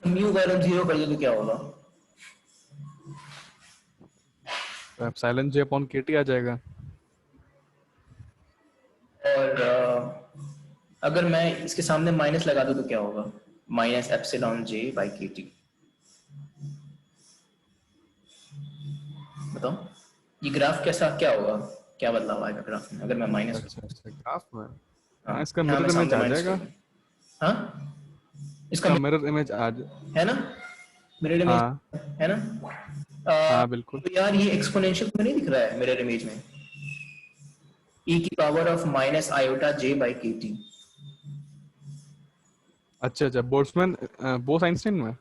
म्यू का अगर 0 कर दो तो क्या होगा, तो एप्सिलॉन जे अपॉन केटी आ जाएगा। और अगर मैं इसके सामने माइनस लगा दूं तो क्या होगा, माइनस एप्सिलॉन जे बाय KT। बताओ ये ग्राफ कैसा क्या होगा, क्या बदलाव आएगा ग्राफ में अगर मैं माइनस। अच्छा ग्राफ में हाँ हाँ इसका यहाँ मैं मिरर इमेज सामने आ माइनस जाएगा। करूँ, हाँ इसका इसका मिरर इमेज आ है ना, मिरर इमेज हाँ है ना। हाँ बिल्कुल। तो यार ये एक्सपोनेंशियल में नहीं दिख रहा है मिरर इमेज में, e की power of minus iota j by KT। अच्छा अच्छा बोल्ट्जमैन बोस आइंस्टाइन में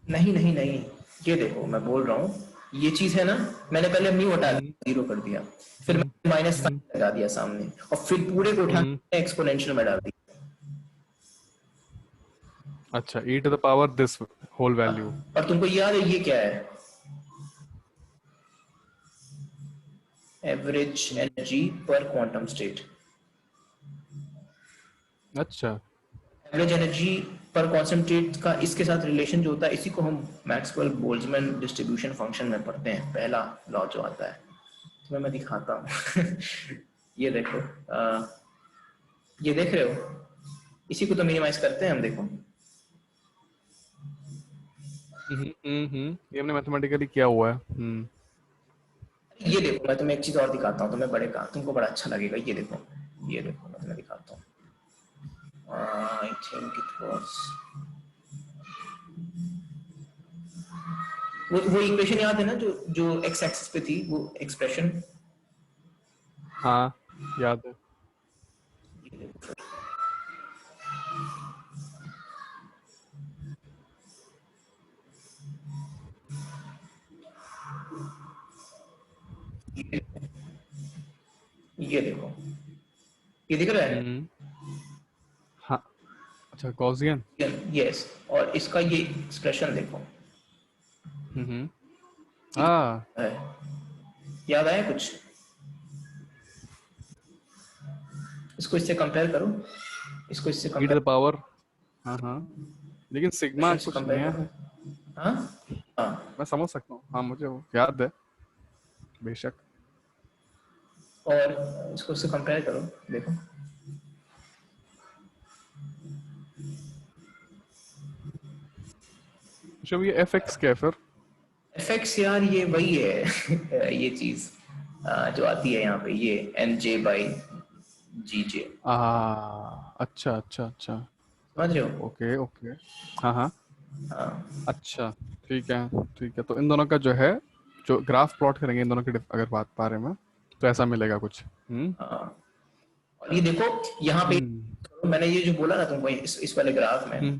नहीं नहीं नहीं, ये देखो मैं बोल रहा हूँ ये चीज है ना, मैंने पहले म्यू हटा दिया 0 कर दिया, फिर मैंने माइनस साइन लगा दिया सामने और फिर पूरे को उठा के एक्सपोनेंशियल में डाल दिया। अच्छा e to the power this whole value। और तुमको याद है ये क्या है, एवरेज एनर्जी पर क्वांटम स्टेट। अच्छा एवरेज एनर्जी पर क्वांटम स्टेट का इसके साथ रिलेशन जो होता है, इसी को हम मैक्सवेल बोल्ट्जमैन डिस्ट्रीब्यूशन फंक्शन में पढ़ते हैं, पहला लॉ जो आता है, तुम्हें मैं दिखाता हूँ ये देखो ये देख रहे हो, इसी को तो मिनिमाइज करते हैं हम, देखो। ये हमने मैथमेटिकली किया हुआ है। ये देखो, मैं तुम्हें एक चीज और दिखाता हूँ, तुमको बड़ा अच्छा लगेगा। ये देखो, मैं तुम्हें दिखाता हूँ। आई थिंक इट वाज वो इक्वेशन याद है ना, जो एक्स एक्सिस पे थी, वो एक्सप्रेशन। हाँ याद है। ये देखो, ये दिख रहा है। हाँ अच्छा, गॉसियन। यस, और इसका ये एक्सप्रेशन देखो। हाँ है, याद आया कुछ? इसको इससे कंपेयर करो, इसको इससे ई टू द कंपेयर, पावर। हाँ लेकिन सिग्मा से कुछ कंपेयर नया करो। है। हाँ हाँ, मैं समझ सकता हूँ, हाँ मुझे वो याद है बेशक। और इसको इससे कंपेयर करो, देखो। अच्छा ये एफ एक्स क्या है फिर? एफएक्स यार, ये वही है ये चीज जो आती है यहाँ पे, ये एन जे बाई जी जे। अच्छा अच्छा अच्छा। समझ रहे हो? Okay okay. हाँ हाँ अच्छा। ठीक है, तो इन दोनों का जो है, जो ग्राफ प्लॉट करेंगे इन दोनों की अगर बारे में, तो ऐसा मिलेगा कुछ। हाँ। और ये देखो यहाँ पे, हम्म मैंने ये जो बोला ना तुमको, इस वाले ग्राफ में, हम्म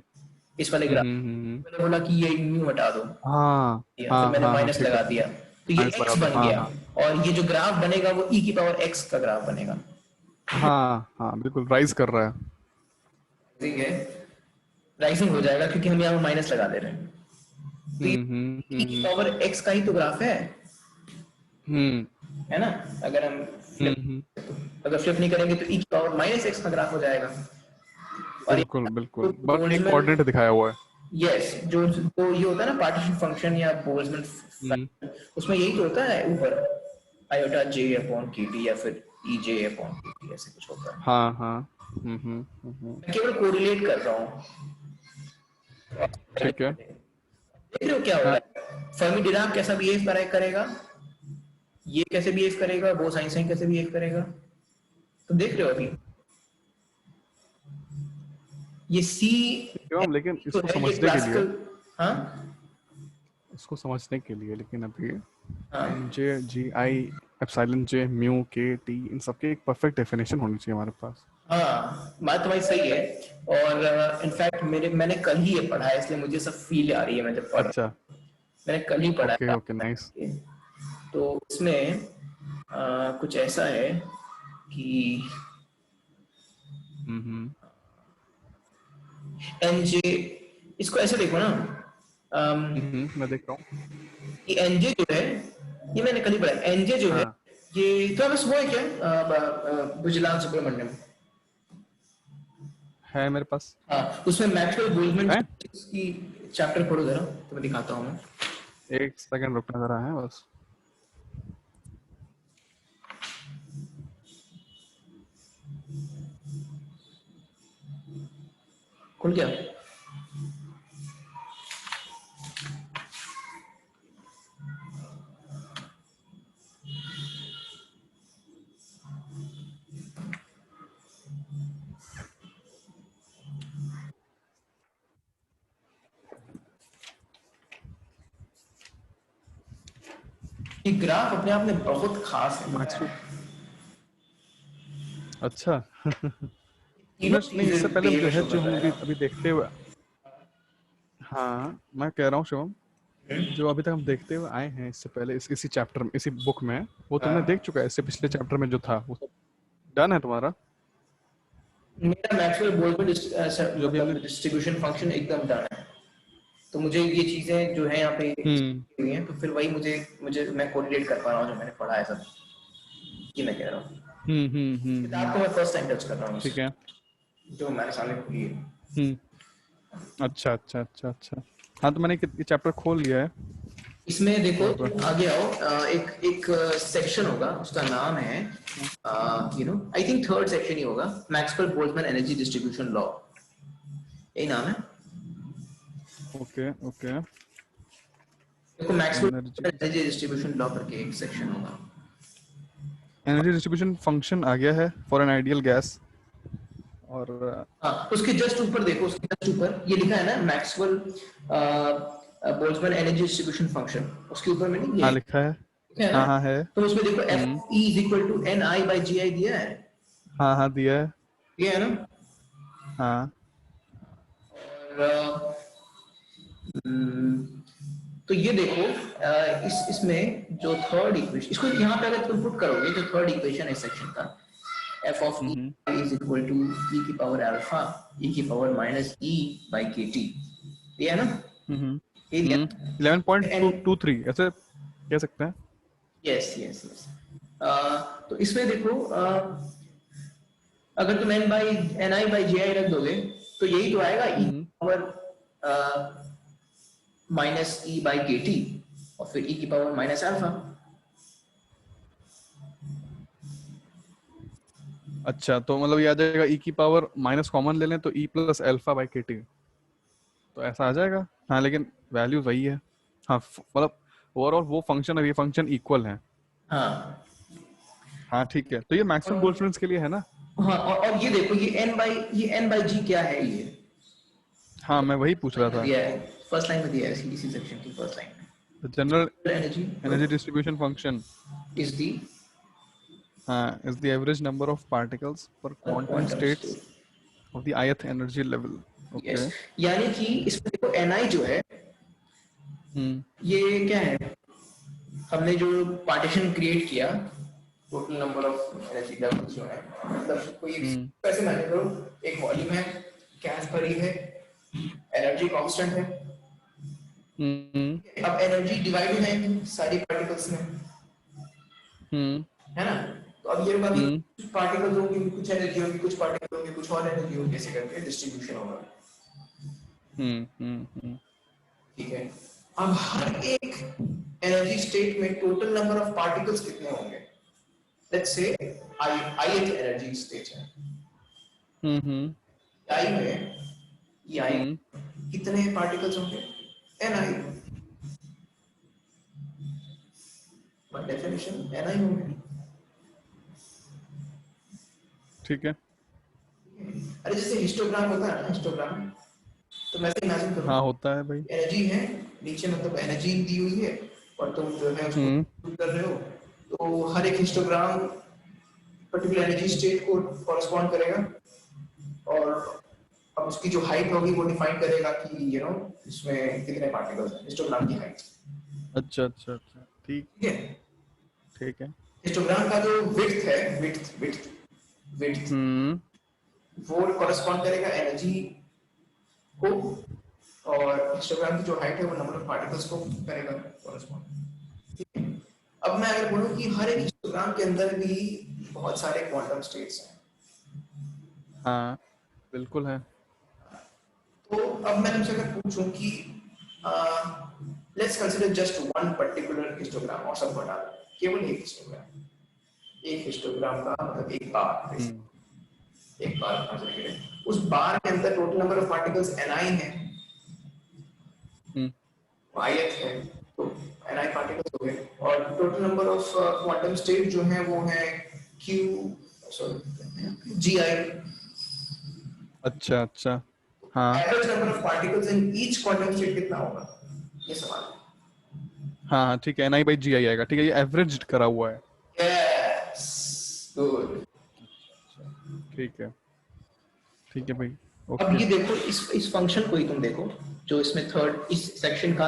इस वाले ग्राफ मैंने बोला कि ये म्यू हटा दो, हाँ या फिर मैंने हाँ माइनस ठीक है। लगा दिया, तो ये माइनस लगा एक्स दो, बन हाँ गया। हाँ और ये जो ग्राफ बनेगा वो ई की पावर एक्स का ग्राफ बनेगा। हाँ बिल्कुल राइज कर रहा है। ठीक है, राइजिंग हो जाएगा क्योंकि हम यहाँ माइनस लगा दे रहे हैं। तो ये ई की पावर एक्स का ही तो ग्राफ हम्म है ना? अगर हम हम्म flip, हम्म, अगर फ्लिप नहीं करेंगे तो ई की पावर माइनस एक्स का ग्राफ हो जाएगा। और बिल्कुल बिल्कुल, बट एक बोल्ट्जमैन, कोऑर्डिनेट दिखाया हुआ है। यस, जो ये होता है ना पार्टीशन फंक्शन या बोल्ट्जमैन हम्म फंक्शन, उसमें यही तो होता है ऊपर, आयोटा जे अपॉन के टी या फिर ई जे अपॉन के टी, ऐसे कुछ होता है। हाँ मैं केवल कोरिलेट कर रहा हूँ। ठीक है। देख रहे हो क्या हो रहा हाँ है? फर्मी डिराक कैसा बिहेव करेगा, ये कैसे बिहेव करेगा, बोस आइंस्टाइन कैसे बिहेव करेगा, तो देख रहे हो अभी। ये सी शिवम, लेकिन तो इसको है, ये समझने के लिए, क्लासिकल। हाँ लेकिन अभी एन हाँ जे जी आई एप्सिलॉन जे म्यू के टी, इन सबके एक परफेक्ट डेफिनेशन होनी चाहिए हमारे पास। हाँ, बात तुम्हारी सही है। और इनफैक्ट मैंने कल ही ये पढ़ा है, इसलिए मुझे सब फील आ रही है मैं जब पढ़ रहा अच्छा हूँ। मैंने कल ही पढ़ा ओके है। Okay nice. तो इसमें कुछ ऐसा है कि हम्म एन जे, इसको ऐसे देखो ना, मैं देख रहा हूँ। कि एन जे जो है, ये मैंने कल ही पढ़ा, एन जे जो है, हाँ ये तो बस वो है क्या, बुजलाल सुब्रमण्यम। है मेरे पास। हाँ, उसमें मैक्सवेल बोल्ट्जमैन है, की चैप्टर पढ़ो जरा, तो मैं दिखाता हूँ मैं। एक सेकंड रुकना जरा है बस। खुल गया? ये ग्राफ अपने आप में बहुत खास है, पता मैक्सवेल, है? अच्छा तीनों नहीं इससे चीजें पहले जो पे है, शो जो कर रहा हम है अभी ना। अभी देखते हुए, हाँ मैं कह रहा हूँ शिवम, जो अभी तक हम देखते हुए आए हैं इससे पहले, इसी चैप्टर में, इसी बुक में, वो तुमने देख हाँ, चुका है। इससे पिछले चैप्टर में जो था वो सब डन है तुम्हारा? मेरा मैक्सवेल बोल्ट्जमैन जो अभी हमने, मतलब डिस्ट्रीब्यूशन फंक्शन एकदम डन है। तो मुझे ये चीजें जो है यहाँ पे हम्म हुई हैं, तो फिर वही मुझे मुझे मैं कोरिलेट कर पा रहा हूँ जो मैंने पढ़ा है सब, ये मैं कह रहा हूँ। किताब को मैं फर्स्ट टाइम टच कर रहा हूँ ठीक है। जो मैंने सामने खुली है। हम्म अच्छा। हाँ तो मैंने ये चैप्टर खोल लिया है। इसमें देखो, अब तुम आगे आओ, एक एक सेक्शन होगा, उसका नाम है, आई थिंक थर्ड सेक्शन ही होगा, Maxwell Boltzmann energy distribution law. यही नाम है। Okay okay. देखो Maxwell energy energy distribution law करके एक सेक्शन होगा। एनर्जी डिस्ट्रीब्यूशन फंक्शन आ गया है फॉर एन आइडियल गैस। और हाँ, उसके जस्ट ऊपर देखो, उसके जस्ट ऊपर ये लिखा है ना, Maxwell Boltzmann energy distribution function, उसके ऊपर में नहीं ये हाँ लिखा है। लिखा है ना। हाँ है। तो उसमें देखो F E is equal to N I by G I दिया है। हाँ दिया है। ये है ना। हाँ और तो ये देखो इसमें जो थर्ड इक्वेशन, इसको यहाँ पे अगर तुम पुट करोगे, जो थर्ड इक्वेशन है सेक्शन का, f of e is equal to e की पावर अल्फा e की power minus e by kt, ये है ना। ये दिया 11.23 ऐसे कह सकते हैं। Yes yes yes. तो इसमें देखो अगर तुम n by ni by ji रख दोगे तो यही तो आएगा, e की power minus e by kt और फिर e की पावर माइनस अल्फा। अच्छा तो मतलब ये आ जाएगा e की पावर माइनस कॉमन ले लें तो e प्लस अल्फा बाई के टी, तो ऐसा आ जाएगा। हाँ लेकिन वैल्यू वही है। हाँ मतलब ओवरऑल वो फंक्शन और ये फंक्शन इक्वल है। हाँ हाँ ठीक है, तो ये मैक्सिमम बोल्ट्जमैन के लिए है ना। हाँ, और ये देखो ये n by g क्या है ये। हाँ मैं वही पूछ रहा था। दिया है फर्स्ट लाइन में, दिया है इसी सेक्शन की फर्स्ट लाइन में। General energy energy distribution function is the is the average number of particles per quantum states of the ith energy level. Okay. Yes, यानी कि इसमें देखो ni जो है ये क्या है, हमने जो पार्टीशन क्रिएट किया, total number of energy levels जो है, मतलब कोई कैसे मान लो एक वॉल्यूम है, गैस भरी है, एनर्जी कांस्टेंट है। अब एनर्जी डिवाइड हो जाएंगी सारी पार्टिकल्स में, है ना। तो अब ये बात, कुछ पार्टिकल्स होंगे, कुछ एनर्जी होगी, कुछ पार्टिकल होंगे, कुछ और एनर्जी होगी, ऐसे करके डिस्ट्रीब्यूशन होगा। ठीक है। अब हर एक एनर्जी स्टेट में टोटल नंबर ऑफ पार्टिकल्स कितने होंगे, let's say ith energy state है, i में ये i कितने पार्टिकल्स होंगे, ni, बाय डेफिनेशन ni होंगे। ठीक है। अरे जैसे हिस्टोग्राम होता है ना, हिस्टोग्राम तो मैं से इमेजिन करो। हाँ होता है भाई। एनर्जी है नीचे, मतलब एनर्जी दी हुई है और तुम जो है उसको कर रहे हो, तो हर एक हिस्टोग्राम पर्टिकुलर एनर्जी स्टेट को कॉरेस्पॉन्ड करेगा, और अब उसकी जो हाइट होगी वो डिफाइन करेगा कि इसमें कितने पार्टिकल्स हैं, हिस्टोग्राम की हाइट। अच्छा अच्छा अच्छा ठीक है। ठीक है। हिस्टोग्राम का जो विड्थ है, विड्थ वो कॉरेस्पॉन्ड करेगा एनर्जी को, और हिस्टोग्राम की जो हाइट है वो नंबर ऑफ पार्टिकल्स को करेगा कॉरेस्पॉन्ड। ठीक है। अब मैं अगर बोलूं कि हर एक हिस्टोग्राम के अंदर भी बहुत सारे क्वांटम स्टेट्स हैं। हाँ बिल्कुल है। तो अब मैं तुमसे अगर पूछूं कि let's consider just one particular histogram, और सब हटा दो, केवल एक हिस्टोग्राम का मतलब एक बार, एक बार कंसीडर, उस बार के अंदर total number of particles ni है, ith है, तो ni पार्टिकल्स हो गए, और total number of quantum state जो है वो है gi। अच्छा अच्छा हाँ average number of particles in each quantum state कितना होगा, ये सवाल है। हाँ ठीक है, ni by gi आएगा। ठीक है, ये एवरेज करा हुआ है। Yes good. ठीक है भाई। अब ये देखो इस फंक्शन को ही तुम देखो, जो इसमें थर्ड, इस सेक्शन का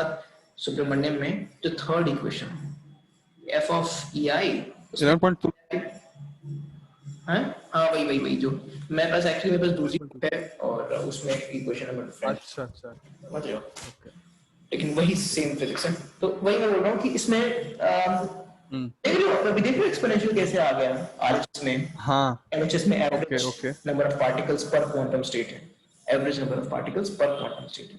सुब्रमण्यम में जो थर्ड इक्वेशन है, f of ei 11.2 हाँ वही जो मेरे पास एक्चुअली मेरे पास दूसरी बुक है और उसमें इक्वेशन नंबर डिफरेंट। अच्छा समझ रहे हो, लेकिन वही सेम फिजिक्स है। तो वही मैं बोल रहा हूँ कि इसमें देख रहे हो अभी, देख रहे हो एक्सपोनेंशियल कैसे आ गया RHS में। हाँ LHS में average number of particles per quantum state है, average number of particles per quantum state है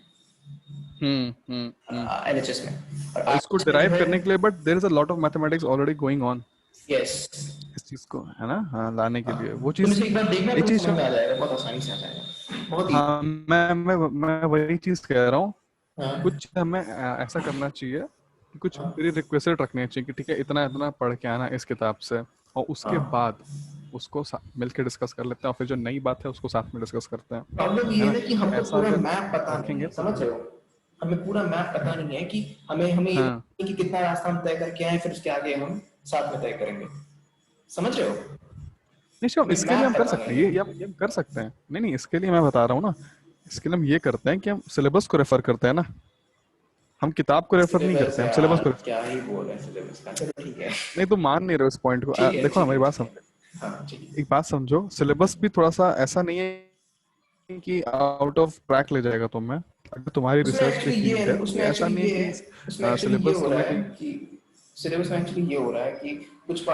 LHS में। और इसको डिराइव करने के लिए but there is a lot of mathematics already going on yes इस चीज को, है ना, हाँ लाने के लिए वो तुम चीज इसे एक बार देखना, एक तो चीज समझ में आ जाएगा, बहुत आसानी से आ जाएगा। बहुत ही। हाँ, मैं वही चीज कह रहा हूँ। हाँ कुछ हमें ऐसा करना चाहिए कि कुछ हाँ प्री रिक्वेस्ट रखने चाहिए कि ठीक है इतना इतना पढ़ के आना इस किताब से, और उसके हाँ। बाद उसको मिलकर डिस्कस कर लेते हैं, और फिर जो नई बात है उसको साथ में डिस्कस करते हैं, प्रॉब्लम ये है है ना? ना कि तो हमको ऐसा पूरा अगर मैप पता नहीं रखेंगे है, तो समझ रहे हो? हमें पूरा मैप पता नहीं है कि हमें हमें ये हाँ, पता नहीं कि कितना रास्ता हम तय करके आए, फिर उसके आगे हम साथ में तय करेंगे, समझ रहे हो? नहीं शिवम, हमें इसके लिए मैप हम कर पता सकते नहीं हैं, है। ये हम कर सकते हैं। नहीं नहीं, इसके लिए मैं बता रहा हूँ ना, इसके लिए हम ये करते हैं कि हम सिलेबस को रेफर करते हैं ना, हम किताब को रेफर नहीं सिलेबस करते, हम सिलेबस यार को रेफर। क्या ही बोल रहे हैं सिलेबस का, चलो ठीक है। नहीं, तुम मान नहीं रहे हो इस पॉइंट को। ठीक है देखो ना, ठीक मेरी है बात ठीक है। समझो। हाँ ठीक है। एक बात समझो, सिलेबस भी थोड़ा सा ऐसा नहीं है कि आउट ऑफ ट्रैक ले जाएगा तुम्हें। अगर तुम्हारी उसमें रिसर्च की एक्चुअली ये फील्ड है तो उसमें ऐसा एक्चुअली नहीं है ये है, कि उसमें एक्चुअली ये सिलेबस हो रहा तुम्हें है कहीं। कि सिलेबस में एक्चुअली ये हो रहा है कि कुछ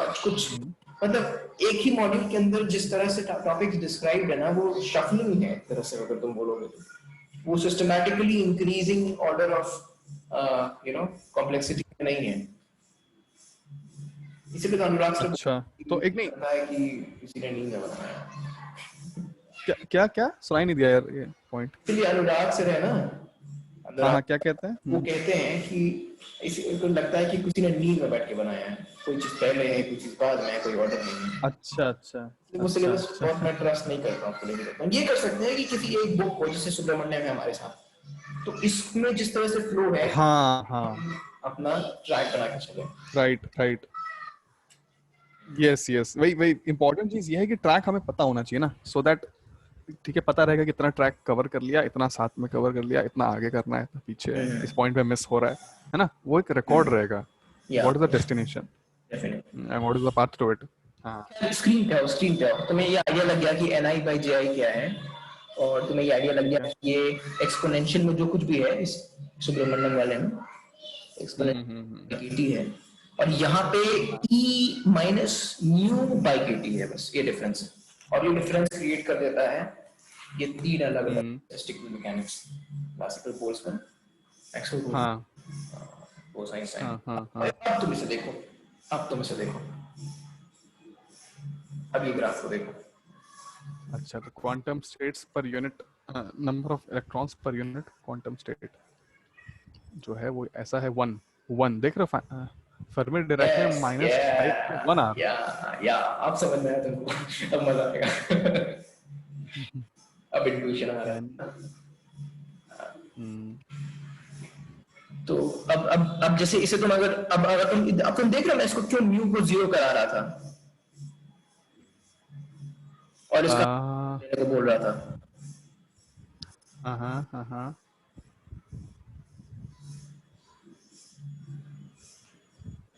हम्म, मतलब एक ही मॉड्यूल के अंदर जिस तरह से टॉपिक्स डिस्क्राइब्ड है ना, वो शफलिंग है एक तरह से, अगर तुम बोलोगे तो वो systematically increasing order of complexity नहीं है। इसीलिए तो अनुराग सर अच्छा, तो एक नहीं, लगता है कि किसी ने नींद में बनाया। क्या क्या क्या सुनाई नहीं दिया यार ये पॉइंट। इसलिए अनुराग सर है ना, हाँ हाँ, अनुराग, क्या कहते हैं? वो कहते हैं कि इसे उनको लगता है कि किसी ने नींद में बैठ के बनाया है, कोई चीज पहले है कोई चीज बाद में है, कोई ऑर्डर नहीं है। अच्छा अच्छा इसलिए वो अच्छा सिलेबस अच्छा। बहुत मैं ट्रस्ट नहीं करता हूँ, फॉलो नहीं करता हूँ। ये कर सकते हैं कि किसी एक बुक को, जैसे सुब्रमण्यम है हमारे साथ, तो इसमें जिस तरह से फ्लो है हाँ हाँ, अपना ट्रैक बना के चले। राइट राइट, यस यस, वही वही इंपॉर्टेंट चीज ये है कि ट्रैक हमें पता होना चाहिए ना, सो दैट ठीक है, पता रहेगा कि इतना ट्रैक कवर कर लिया, इतना साथ में कवर कर लिया, इतना आगे करना है, इतना पीछे है, इस पॉइंट पे मिस हो रहा है ना? वो एक रिकॉर्ड रहेगा। या what is the destination definitely. And what is the path to it. हाँ। स्क्रीन पे आओ, तुम्हें ये आइडिया लग गया कि NI/JI क्या है, और तुम्हें ये आइडिया लग गया कि ये एक्सपोनेंशियल में जो कुछ भी है इस सुब्रमण्यम वाले में एक्सपोनेंशियल KT है, और यहाँ पे हाँ E minus new by KT है, बस ये डिफरेंस है, और ये डिफरेंस क्रिएट कर देता है ये तीन अलग अलग statistical mechanics, classical Boltzmann, Maxwell rules, हाँ कोसाइन साइन। हाँ हाँ हाँ। अब तुम इसे देखो, अब तुम इसे देखो, अब ये ग्राफ को देखो। अच्छा, तो quantum states per unit, number of electrons per unit quantum state जो है वो ऐसा है, वन वन देख रहे हो? फर्मी डायरेक्ट में यस -5 से 1 आ रहा या अब समझ में आया तुमको, अब मजा आएगा। अब इंट्यूशन आ रहा है। है। हम्म, तो अब जैसे इसे तुम अगर अब तुम देख रहे हो मैं इसको क्यों म्यू को 0 करा रहा था, और इसका आ, लेने को बोल रहा था। हाँ हाँ हाँ।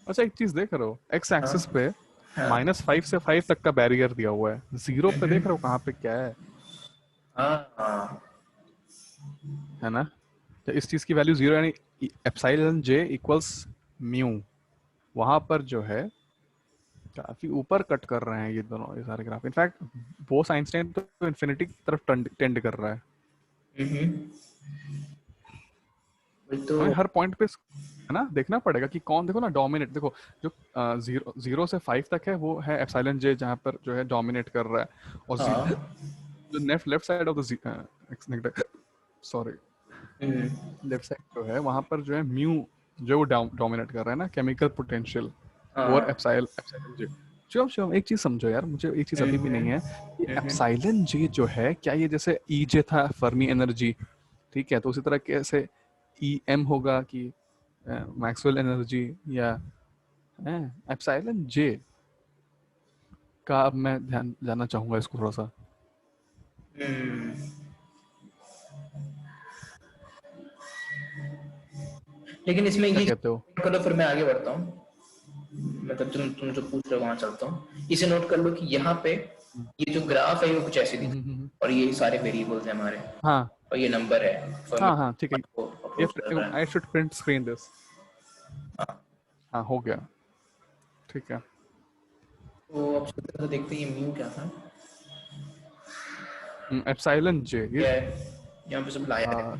अच्छा, एक चीज देख रहे हो, एक्स हाँ एक्सिस पे हाँ -5 से 5 तक का बैरियर दिया हुआ है, जीरो पे देख रहे हो कहाँ पे क्या हाँ हाँ। है ना? तो इस चीज की वैल्यू जीरो, यानी एप्सिलॉन जे इक्वल्स म्यू, वहां पर जो है काफी ऊपर कट कर रहे हैं ये दोनों, ये सारे ग्राफ। इनफैक्ट बोस आइंस्टाइन तो इन्फिनिटी की तरफ टेंड कर रहा है। वही तो। हमें हर पॉइंट पे है ना देखना पड़ेगा कि कौन, देखो ना डोमिनेट, देखो जो जीरो से 5 तक है वो है एप्सिलॉन जे, जहाँ पर जो है डोमिनेट कर रहा है, और हाँ जो left side of the, sorry, left side जो है वहां पर जो है म्यू, जो वो डोमिनेट कर रहा है ना, केमिकल पोटेंशियल और हाँ। एप्सिलॉन जे। शिवम शिवम, एक चीज समझो यार, मुझे एक चीज अभी भी नहीं है, ये एप्सिलॉन जे जो है, क्या ये जैसे ई जे था फर्मी एनर्जी, ठीक है, तो उसी तरह कैसे ई एम होगा कि मैक्सवेल एनर्जी, या एप्सिलॉन जे का अब मैं ध्यान जानना चाहूंगा इसको थोड़ा सा। लेकिन इसमें क्या ये कहते हो? करो, फिर मैं आगे बढ़ता हूँ, मतलब तुम जो पूछ रहे हो वहां चलता हूँ। इसे नोट कर लो कि यहाँ पे ये जो ग्राफ है वो कुछ ऐसे दिखता है, और ये सारे वेरिएबल्स हैं हमारे, हाँ और ये नंबर है हाँ हाँ, ठीक है, को ये अप्रोच कर रहा आई है। Should print screen this. हाँ, हाँ, हो गया, ठीक है। तो अब चलते चलते देखते हैं ये म्यू क्या था, एप्सिलॉन जे ये, क्या है, यहाँ पे सब लाया है। आ,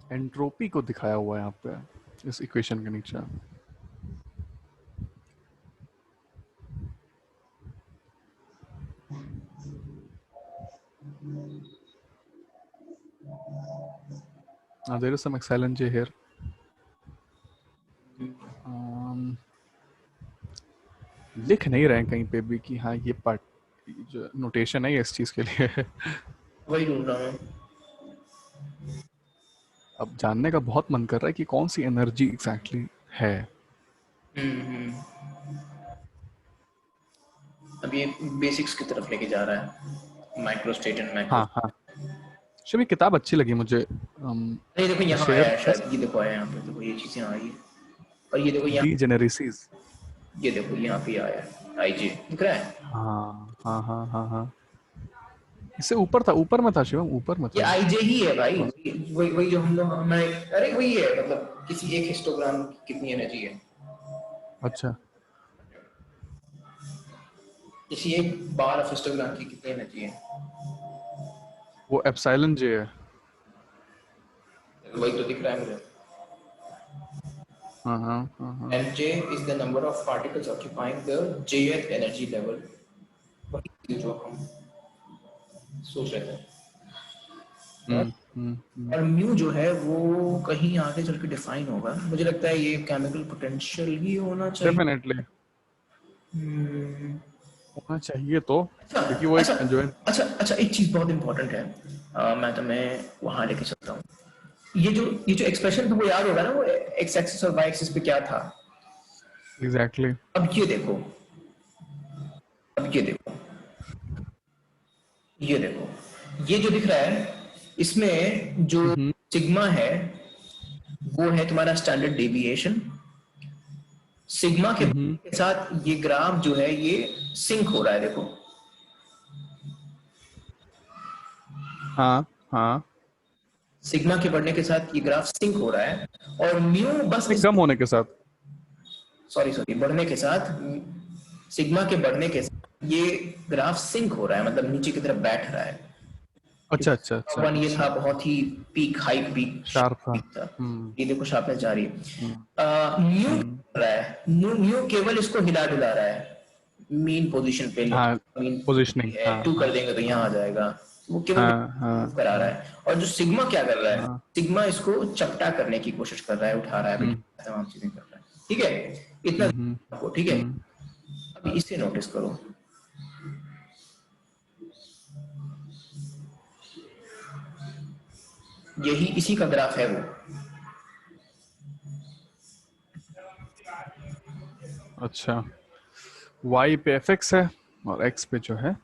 एंट्रोपी को दिखाया हुआ है यहाँ पे इस इक्वेशन के नीचे। There is some excellent J here. लिख नहीं रहे हैं कहीं पे भी कि हाँ ये पार्ट जो नोटेशन है इस चीज के लिए है। वही ढूंढ रहा हूँ। अब जानने का बहुत मन कर रहा है कि कौन सी एनर्जी एग्जैक्टली है। अब ये बेसिक्स की तरफ लेके जा रहा है, माइक्रो स्टेट एंड मैक्रो। हाँ हाँ शिव, ये किताब अच्छी लगी मुझे। ये देखो यहाँ शेयर आया है शायद, ये देखो आया यहाँ पे, देखो ये चीजें आ रही है, और ये देखो यहाँ, डीजेनेरेसीज। ये देखो यहाँ पे आया है आईजे, दिख रहा है? हाँ हाँ हाँ हाँ हाँ इससे ऊपर था, ऊपर में था शिवम, ऊपर में ये था। आईजे ही है भाई, वही वही जो हम लोग हमारे, अरे वही है, मतलब किसी एक हिस्टोग्राम की कितनी एनर्जी है, अच्छा किसी एक बार ऑफ हिस्टोग्राम की कितनी एनर्जी है, वो एप्सिलॉन जे है। वही तो दिख रहा है मुझे। हाँ हाँ हाँ हाँ And J is the number of particles occupying the jth energy level. वही जो हम सोच रहे थे। और म्यू जो है वो कहीं आगे चल के डिफाइन होगा, मुझे लगता है ये केमिकल पोटेंशियल ही होना चाहिए। डेफिनेटली होना चाहिए तो, क्योंकि वो एक जो है। अच्छा एक चीज बहुत इंपॉर्टेंट है, मैं तुम्हें वहां लेके चलता हूँ। ये जो एक्सप्रेशन तुमको याद होगा ना, वो एक्स एक्सिस और वाई एक्सिस पे क्या था? एग्जैक्टली अब ये देखो, अब ये देखो, ये देखो, ये जो दिख रहा है इसमें जो सिग्मा है वो है तुम्हारा स्टैंडर्ड डेविएशन। सिग्मा के साथ ये ग्राफ जो है ये सिंक हो रहा है, देखो। हाँ हाँ सिग्मा के बढ़ने के साथ ये ग्राफ सिंक हो रहा है, और म्यू बस कम होने के साथ, सॉरी बढ़ने के साथ, सिग्मा के बढ़ने के साथ ये ग्राफ सिंक हो रहा है, मतलब नीचे की तरफ बैठ रहा है। अच्छा अच्छा अच्छा वन ये था बहुत ही पीक, हाई पीक शार्प था, ये देखो शार्पनेस जा रही है। म्यू रहा है, म्यू केवल इसको हिला डुला रहा है मीन पोजीशन पे, मीन पोजीशनिंग टू कर देंगे तो यहाँ आ जाएगा, वो केवल करा रहा है। और जो सिग्मा क्या कर रहा है, सिग्मा इसको चपटा करने की कोशिश कर रहा है, उठा रहा है, तमाम चीजें कर रहा है, ठीक है, इतना ठीक है। अब इसे नोटिस करो, यही इसी का ग्राफ है वो। अच्छा y पे fx है और x पे जो है,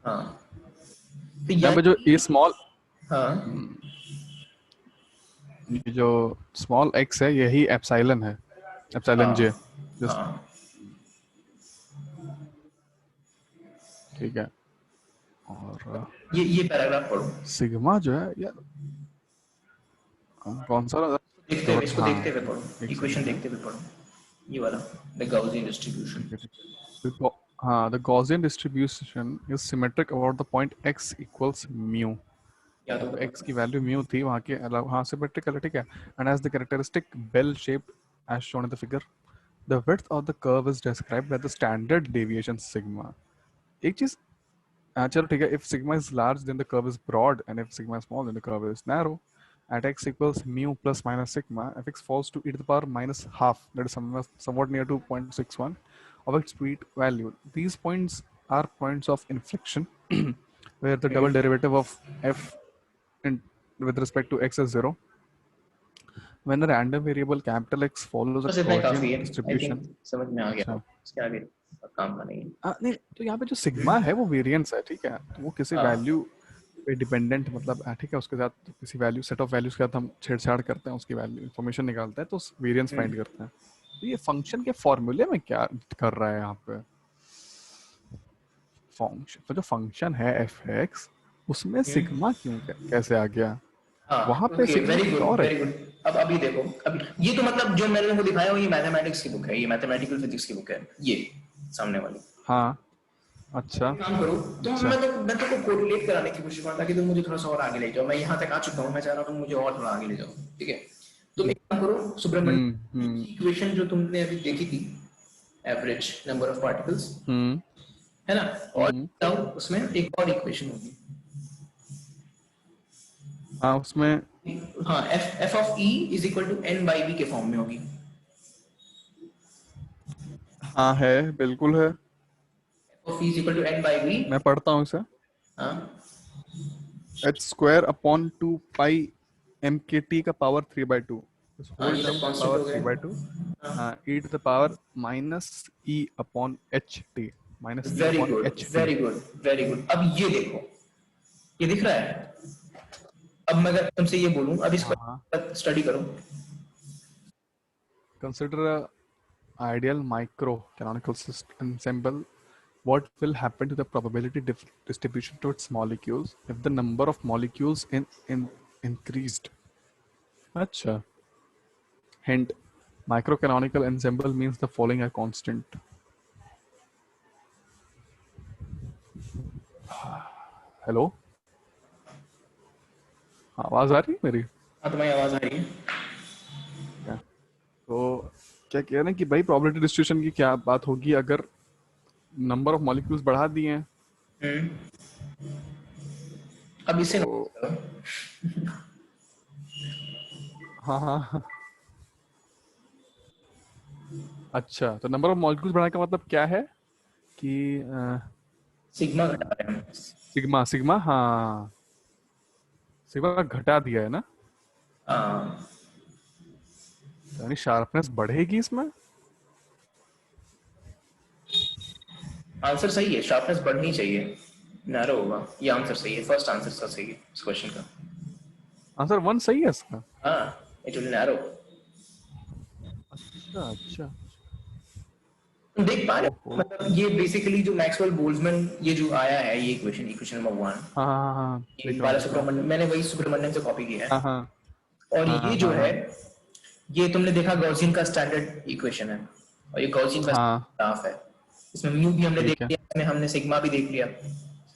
हाँ तो यहाँ पे जो ये स्मॉल, हाँ ये जो स्मॉल x है यही एप्सिलॉन है, एप्सिलॉन j। ठीक है, और ये पैराग्राफ पढ़ो, सिग्मा जो है यार कौन सा देखते हुए, इसको देखते हुए पढ़ो, इक्वेशन देखते हुए पढ़ो, ये वाला द गॉसियन डिस्ट्रीब्यूशन। हाँ, the Gaussian distribution is symmetric about the point x equals mu. या तो x की वैल्यू mu थी वहाँ के अलावा, हाँ symmetrical है, ठीक है। And as the characteristic bell shaped as shown in the figure, the width of the curve is described by the standard deviation sigma. एक चीज चलो ठीक है, if sigma is large then the curve is broad, and if sigma is small then the curve is narrow. At x equals mu plus minus sigma, fx falls to e to the power minus half, that is somewhat near to 0.61 of its sweet value. These points are points of inflection where the double derivative of f with respect to x is 0. When the random variable capital X follows a Gaussian distribution, समझ में आ गया, इसके आगे काम का नहीं है। नहीं तो यहाँ पे जो सिग्मा है वो वेरिएंस है, ठीक है, तो वो किसी वैल्यू पे डिपेंडेंट, मतलब ठीक है, उसके साथ किसी वैल्यू, सेट ऑफ वैल्यूज के साथ हम छेड़छाड़ करते हैं, उसकी वैल्यू इंफॉर्मेशन निकालते हैं तो वेरिएंस फाइंड करते हैं। तो ये फंक्शन के फॉर्मूले में क्या कर रहा है यहाँ पे, फंक्शन तो जो फंक्शन है fx उसमें सिग्मा क्यों कैसे आ गया वहां पे? Very good very good. अब अभी देखो, अभी ये तो मतलब जो मैंने वो दिखाया वो ये मैथमेटिक्स की बुक है, ये मैथमेटिकल फिजिक्स की बुक है, ये सामने वाली। हाँ अच्छा, काम करो तो मैं तो कोरिलेट कराने की कोशिश करूँ ताकि तुम मुझे थोड़ा सा और आगे ले जाओ। मैं यहाँ तक आ चुका हूँ, मैं चाह रहा हूँ तुम मुझे और थोड़ा आगे ले जाओ, ठीक है। तुम एक काम करो सुब्रमण्यम, इक्वेशन जो तुमने अभी देखी थी, एवरेज नंबर ऑफ पार्टिकल्स, है ना, और उसमें एक और इक्वेशन होगी, हाँ उसमें हाँ, F of E is equal to N by B के फॉर्म में होगी। हाँ है, बिल्कुल है। F of E is equal to N by B. मैं पढ़ता हूँ इसे। हाँ H square upon 2 pi M K T का पावर 3/2, इस हाँ, होल ये टर्म सब का कॉन्स्टेंट पावर हो थ्री गए। By two E to the power minus E upon H T, minus E very upon good, H T. Very good, very good. अब ये देखो, ये दिख रहा है। अब मैं अगर तुमसे ये बोलूं, अब हाँ इसको हाँ। स्टडी करो। Consider a ideal micro-canonical ensemble. What will happen to the probability distribution to its molecules if the number of molecules in increased? Acha. Hint: micro-canonical ensemble means the following are constant. Hello? आवाज आ रही है मेरी? हाँ, तुम्हारी आवाज आ रही है। क्या? तो क्या कह रहे हैं कि भाई प्रोबेबिलिटी डिस्ट्रीब्यूशन की क्या बात होगी अगर नंबर ऑफ मॉलिक्यूल्स बढ़ा दिए हैं? हम्म, अब इसे तो हाँ हाँ हाँ। अच्छा, तो नंबर ऑफ मॉलिक्यूल्स बढ़ाने का मतलब क्या है कि सिग्मा घटा रहे हैं हम। सिग्मा सिग्मा, हाँ सिग्मा घटा दिया है ना, हाँ, यानी शार्पनेस बढ़ेगी इसमें। आंसर सही है, शार्पनेस बढ़नी चाहिए, नैरो होगा। ये आंसर सही है, फर्स्ट आंसर सही है इस क्वेश्चन का। आंसर वन सही है इसका? हाँ, इट विल नैरो। अच्छा अच्छा। तुम देख पा रहे हो, ओहो। मतलब ये बेसिकली जो मैक्सवेल बोल्ट्जमैन ये जो आया है, ये इक्वेशन, इक्वेशन नंबर 1, हाँ हाँ हाँ हाँ, ये देख रहा हूँ बाला देख रहा हूँ। सुब्रमण्यम, मैंने वही सुब्रमण्यम से कॉपी किया हाँ है। हाँ और हाँ ये हाँ जो हाँ है, हाँ ये तुमने देखा गॉसियन का स्टैंडर्ड इक्वेशन है, और ये गॉसियन का हाँ, ग्राफ है। इसमें म्यू भी हमने देख ठीक है। लिया, इसमें हमने सिग्मा भी देख लिया।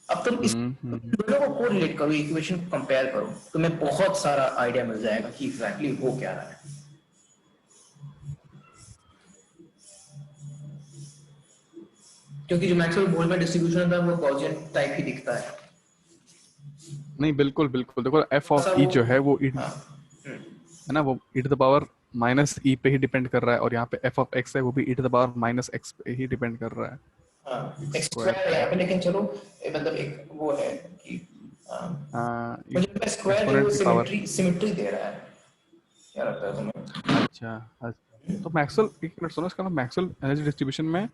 अब तुम इस दोनों को कोरिलेट करो, इक्वेशन को कंपेयर करो, तुम्हें बहुत सारा आइडिया मिल जाएगा कि एग्जैक्टली हो क्या रहा है। क्योंकि जो मैक्सवेल बोल्ट्जमैन डिस्ट्रीब्यूशन होता है वो गॉसियन टाइप ही दिखता है। नहीं बिल्कुल बिल्कुल, देखो एफ ऐसा ऑफ ई वो, जो है वो हाँ, है ना, वो ई टू द पावर माइनस ई पे ही डिपेंड कर रहा है, और यहाँ पे एफ ऑफ एक्स है वो भी E to the power minus X पे ही डिपेंड कर रहा है। हाँ, एक्स एक्स स्क्वायर स्क्वायर है पे। यहाँ पे, लेकिन चलो मतलब एक वो है कि मुझे स्क्वायर जो है वो एक्सपोनेंट की पावर। सिमेट्री सिमेट्री दे रहा है। क्या लगता है तुम्हें? अच्छा अच्छा, तो मैक्सवेल, एक मिनट सुनो, इसका मैक्सवेल एनर्जी डिस्ट्रीब्यूशन में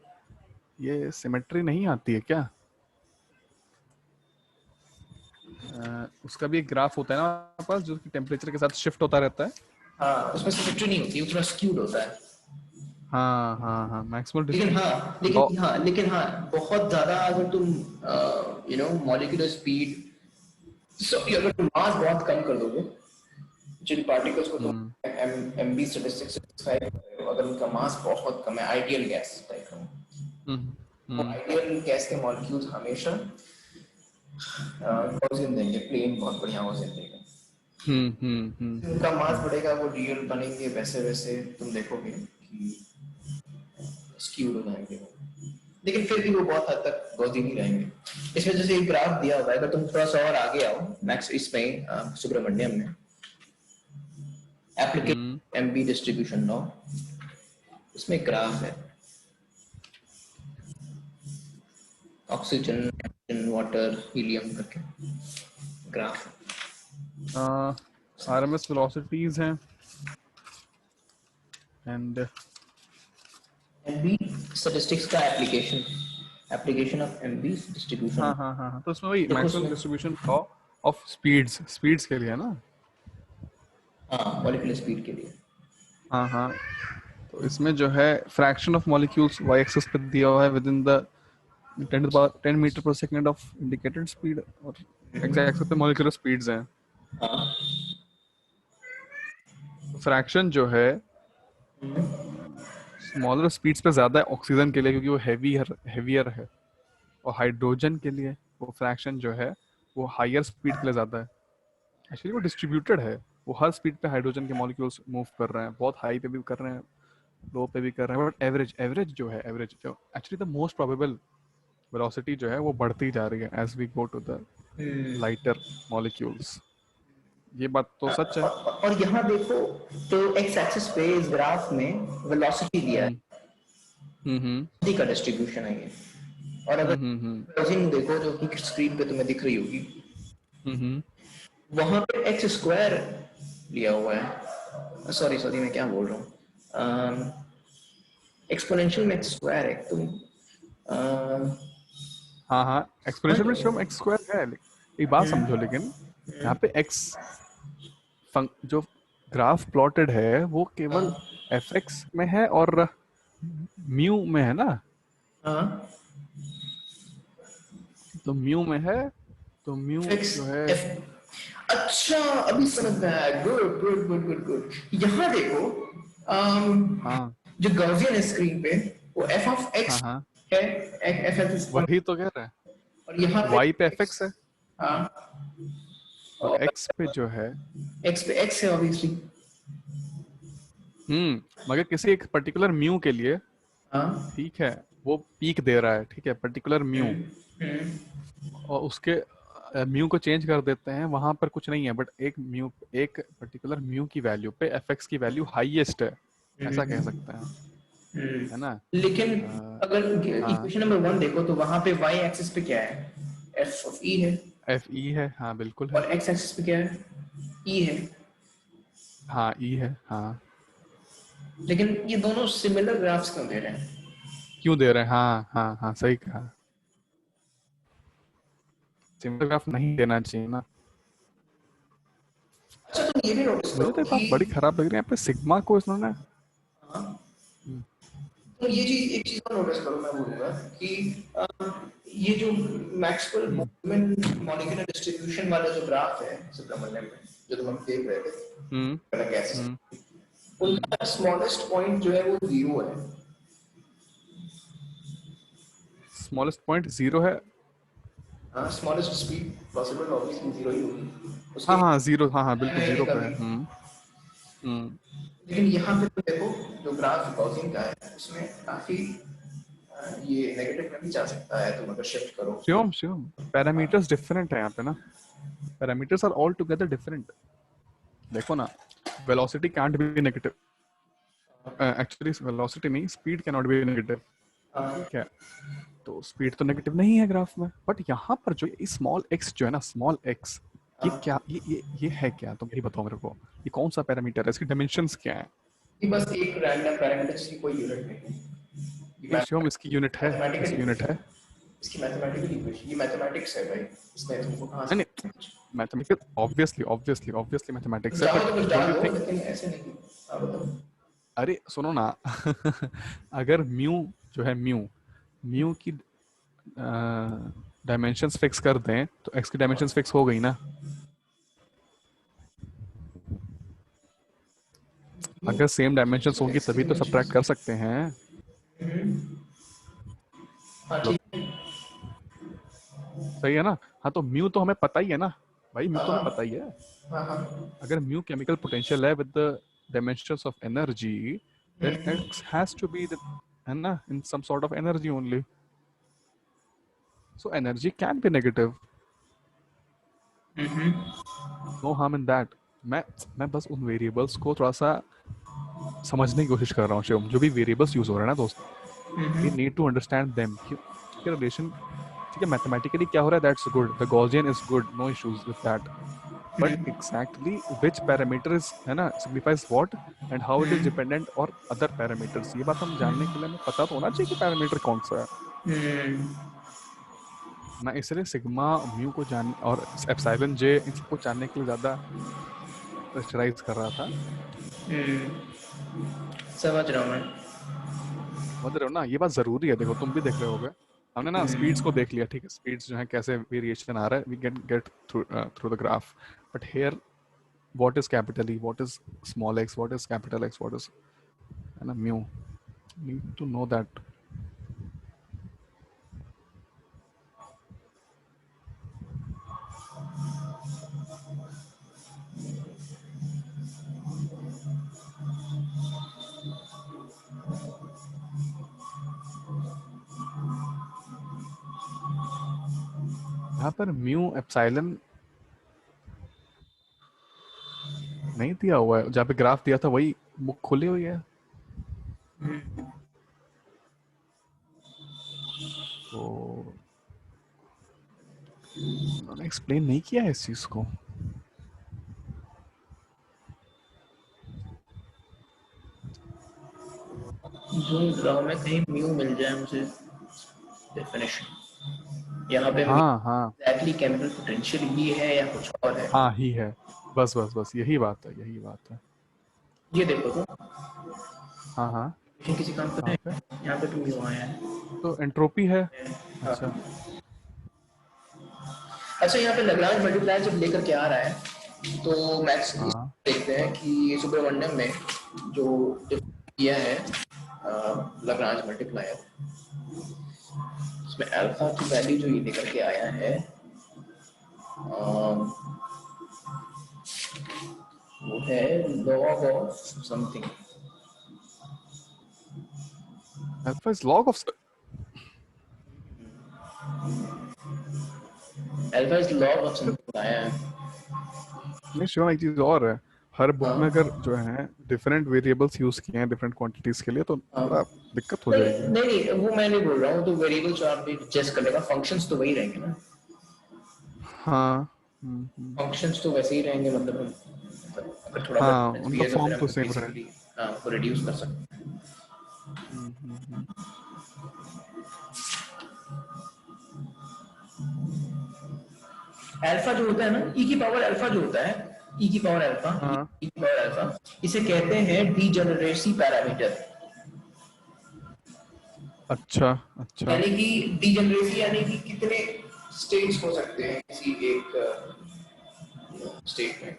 ये सिमेट्री नहीं आती है क्या? उसका भी एक ग्राफ होता है ना हमारे पास जो कि टेम्परेचर के साथ शिफ्ट होता रहता है। हाँ, उसमें सिमेट्री नहीं होती, उसमें स्क्यूड होता है। हाँ हाँ हाँ, मैक्सिमल लेकिन हाँ, लॉ। बहुत ज्यादा अगर तुम मॉलिक्यूलर स्पीड, अगर तुम मास बहुत कम कर दोगे, जिन पार्टिकल्स को तुम हम्म एमबी स्टैटिस्टिक्स से डिस्क्राइब कर रहे हो, अगर उनका मास बहुत कम है, आइडियल गैस टाइप का, हम्म वो हम्म आइडियल गैस के मॉलिक्यूल्स हमेशा गॉसियन देंगे, प्लेन बहुत बढ़िया गॉसियन देंगे। उनका मास बढ़ेगा, वो रियल बनेंगे, वैसे वैसे तुम देखोगे कि स्क्यूड हो जाएंगे वो। लेकिन फिर भी वो बहुत हद तक गॉसियन ही रहेंगे। इस वजह से एक ग्राफ दिया हुआ है, अगर तुम थोड़ा सा और आगे आओ मैक्स इसमें सुब्रमण्यम में, हम्म। एप्लीकेशन एमबी डिस्ट्रीब्यूशन लॉ, इसमें ग्राफ है, ऑक्सीजन, नाइट्रोजन, वाटर, हीलियम करके ग्राफ है। आरएमएस वेलोसिटीज हैं एंड एमबी स्टैटिस्टिक्स का application, application of MB distribution. हाँ हाँ हाँ हाँ, तो उसमें वही देखो मैक्सवेल उसमें, distribution law of speeds, speeds के लिए है ना। हाँ, मॉलिक्यूलर स्पीड के लिए। हाँ हाँ, तो इसमें जो है fraction of molecules Y axis पे दिया हुआ है within the 10 metre per second of indicated speed, और एक्स एक्सिस पे मॉलिक्यूलर स्पीड्स हैं। हाँ, फ्रैक्शन जो है स्मॉलर स्पीड्स पे ज्यादा है ऑक्सीजन के लिए क्योंकि वो हेवियर है, और हाइड्रोजन के लिए वो फ्रैक्शन जो है वो हायर स्पीड के लिए ज्यादा है। एक्चुअली वो डिस्ट्रीब्यूटेड है, वो हर स्पीड पे हाइड्रोजन के मॉलिक्यूल्स मूव कर रहे हैं, बहुत हाई पे भी कर रहे हैं, लो पे भी कर रहे हैं, बट एवरेज एवरेज जो है, एवरेज जो actually the most probable velocity जो है वो बढ़ती जा रही है as we go to the lighter molecules. ये बात तो सच है। और यहाँ देखो तो एक्स एक्सिस पे इस ग्राफ में वेलोसिटी दिया है, हम्म वेलोसिटी का डिस्ट्रीब्यूशन है ये। और अगर हम्म क्लोजिंग देखो जो कि स्क्रीन पे तुम्हें दिख रही होगी, हम्म वहां पे एक्स स्क्वायर लिया हुआ है। सॉरी सॉरी, मैं क्या बोल रहा हूँ, एक्सपोनेंशियल में एक्स स्क्वायर है तुम। हाँ हाँ, एक्सपोनेंशियल में शिवम एक्स स्क्वायर है, एक बात समझो, लेकिन यहाँ पे एक्स जो ग्राफ प्लॉटेड है वो केवल एफ एक्स में है और म्यू में है ना। हाँ, तो म्यू में है, तो म्यू एक्स जो है। एफ। अच्छा, अभी समझ में आया। Good good good good good. यहाँ देखो, हाँ जो गॉसियन है स्क्रीन पे, वो एफ ऑफ हाँ एक्स हाँ, है, एफ एफ। वही तो कह रहा है। और यहाँ पे वाई पे एफ एक्स, एक्स है हाँ, और और एक्स पे जो है। एक्स पे एक्स है ऑब्वियसली। मगर किसी एक पर्टिकुलर म्यू के लिए, हाँ, ठीक है, वो पीक दे रहा है, ठीक है, पर्टिकुलर म्यू, और उसके म्यू को चेंज कर देते हैं, वहां पर कुछ नहीं है, बट एक पर्टिकुलर म्यू की वैल्यू पे एफ एक्स की वैल्यू हाईएस्ट है, ऐसा कह सकते हैं, है ना। लेकिन अगर हाँ, इक्वेशन नंबर 1 देखो तो वहां पे वाई एक्सिस पे क्या है, एफ ऑफ ई है। एफ ई है, हाँ बिल्कुल है। और एक्स एक्सिस पे क्या है, ई है। हाँ ई है, हाँ। लेकिन ये दोनों सिमिलर ग्राफ्स क्यों दे रहे हैं? क्यों दे रहे हैं, हाँ हाँ हाँ, सही कहा। सिमिलर ग्राफ नहीं देना चाहिए ना। अच्छा, तुम ये भी नोटिस मुझे करो तो ये बात बड़ी कि, खराब लग रही है, यहाँ पे सिग्मा को इन्होंने। हाँ, हम्म तो ये चीज, एक चीज को नोटिस करो, मैं बोलूंगा कि ये जो मैक्सवेल हम्म बोल्ट्जमैन मॉलिक्यूलर डिस्ट्रीब्यूशन वाला जो ग्राफ है सुब्रमण्यम में, जो तुम हम देख रहे हम्म थे गैसेस, हम्म हम्म। उनका स्मॉलेस्ट पॉइंट जो है वो जीरो है। स्मॉलेस्ट पॉइंट जीरो है। हाँ, smallest speed possible obviously zero ही होगी, हाँ उसके हाँ जीरो, हाँ हाँ बिल्कुल है नहीं जीरो पे है। कभी। हम्म। लेकिन यहाँ पे तो देखो, जो ग्राफ गॉसियन का है उसमें काफी ये नेगेटिव में भी जा सकता है तुम अगर शिफ्ट करो। शिवम शिवम, पैरामीटर्स डिफरेंट है यहाँ पे ना, parameters are all together different. देखो ना, velocity can't be negative, actually velocity नहीं, speed can not be negative, ठीक है। तो स्पीड तो नेगेटिव नहीं है ग्राफ में, बट यहाँ पर जो स्मॉल एक्स जो है ना, स्मॉल एक्स, ये क्या, ये है क्या, तुम यही बताओ मेरे को, ये कौन सा पैरामीटर है, इसकी डायमेंशंस क्या है। ये बस एक रैंडम पैरामीटर्स की कोई यूनिट नहीं है, ये नहीं शिवम, इसकी यूनिट है, मैथमेटिकल इसकी यूनिट है। इक्वेशन, इसकी मैथमेटिकल इक्वेशन, ये मैथमेटिक्स है भाई, इसमें तुमको कहाँ नहीं से नहीं, mathematics obviously obviously obviously mathematics है, चाहो बट तो कुछ डोंट डाल यू दो, थिंक। लेकिन ऐसे नहीं। हाँ बताओ। अरे सुनो ना अगर म्यू जो है, म्यू म्यू की डायमेंशंस फिक्स कर दें तो एक्स की डायमेंशंस फिक्स हो गई ना। अगर सेम डायमेंशंस होंगी एक्स की तभी तो सबट्रैक्ट डायमेंशंस, कर सकते हैं। हाँ मतलब ठीक है। सही है ना। हाँ तो म्यू तो हमें पता ही है ना भाई, म्यू हाँ तो हमें पता हाँ ही है। हाँ हाँ। अगर म्यू केमिकल पोटेंशियल है with the dimensions of energy, then X has to be the, है ना, in some sort of energy only, so energy can be negative, no harm in that. मैं बस उन वेरिएबल्स को थोड़ा सा समझने की कोशिश कर रहा हूँ शिवम, जो भी वेरिएबल्स यूज हो रहे हैं ना दोस्त, we need to understand them कि रिलेशन, ठीक है, मैथमेटिकली क्या हो रहा है, that's good, the Gaussian is good, no issues with that, but exactly which parameter is, है ना, signifies what, and how it is dependent और अदर पैरामीटर्स, ये बात हम जानने के लिए हमें पता तो होना चाहिए कि पैरामीटर कौन सा है। मैं इसलिए सिग्मा म्यू को जान और एप्सिलॉन जे इन सबको जानने के लिए ज्यादा प्रेशराइज कर रहा था। समझ रहा हूँ मैं। समझ रहे हो ना, ये बात जरूरी है, देखो तुम भी देख रहे होगे, हमने ना स्पीड्स को देख लिया, ठीक है, स्पीड्स जो है कैसे वेरिएशन आ रहा है, we can get through through the graph, but here what is capital E, what is small X, what is capital X, what is, है ना, mu, need to know that. यहाँ पर म्यू एप्सिलॉन नहीं दिया हुआ है, जहाँ पे ग्राफ दिया था वही बुक खुली हुई है। तो उन्होंने एक्सप्लेन नहीं किया है इस चीज को। ढूंढ रहा हूँ मैं, कहीं म्यू मिल जाए मुझे डेफिनेशन। यहाँ पे हाँ हाँ एग्जैक्टली केमिकल पोटेंशियल ही है या कुछ और है? हाँ, ही है। बस बस बस यही बात है, यही बात है। ये देखो तो, हाँ हाँ। ये किसी काम का कहाँ है? पे? यहाँ पे तो म्यू आया है। तो एंट्रोपी है। हाँ। अच्छा। अच्छा, यहाँ पे लैग्रांज मल्टीप्लायर जब लेकर के आ रहा है, तो मैक्स हाँ देखते हैं कि सुब्रमण्यम में जो किया है लैग्रांज मल्टीप्लायर, उसमें अल्फा की वैल्यू जो ये लेकर के आया है, वो है log of something. Alpha is log of. Alpha is log of something आया है। नहीं शिवम, एक चीज और है, हर बुक में हाँ। अगर जो है डिफरेंट वेरिएबल्स यूज किए हैं डिफरेंट क्वांटिटीज के लिए, तो हाँ। थोड़ा दिक्कत हो नहीं जाएगी। नहीं, वो मैं नहीं बोल रहा हूँ, तो वेरिएबल्स आप भी एडजस्ट कर लेगा, फंक्शंस तो वही रहेंगे ना। हाँ। फंक्शंस तो वैसे ही रहेंगे, मतलब अगर थोड़ा बहुत हाँ, difference भी उनका है तो फिर फॉर्म तो हम सेम रहे। बेसिकली उसको रिड्यूस कर सकते हैं। हम्म। अल्फा जो होता है ना, ई की पावर अल्फा जो होता है, ई की पावर अल्फा, हाँ। ई की पावर अल्फा, इसे कहते हैं डीजेनरेसी पैरामीटर। अच्छा अच्छा। यानी कि डीजेनरेसी यानी कि कितने स्टेट्स हो सकते हैं किसी एक स्टेट में।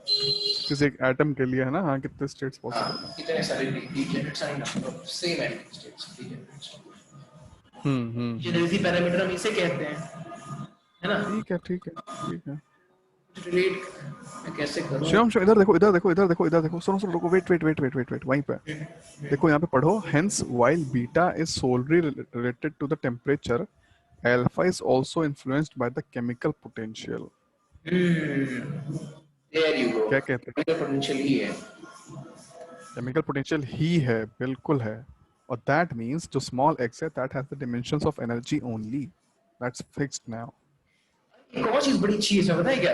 किसी एक एटम के लिए है ना, हाँ, कितने स्टेट्स पॉसिबल हाँ, हैं। कितने सारे डीजेनरेट सारे number of same atomic states degenerate. Degeneracy parameter हम इसे कहते हैं, है ना? ठीक है ठीक है ठीक है। रिलेट मैं कैसे करूं? शिवम शिवम, इधर देखो इधर देखो इधर देखो इधर देखो, सुनो सुनो, रुको, wait wait wait wait wait wait, वहीं पे देखो, यहाँ पे पढ़ो, hence while beta is solely related to the temperature, alpha is also influenced by the chemical potential. There you go, क्या कहते हैं? पोटेंशियल ही है। केमिकल पोटेंशियल ही है, बिल्कुल है। और दैट मींस जो स्मॉल x है, that has the dimensions of energy only, that's fixed now. एक और चीज बड़ी अच्छी है इसमें, पता है क्या?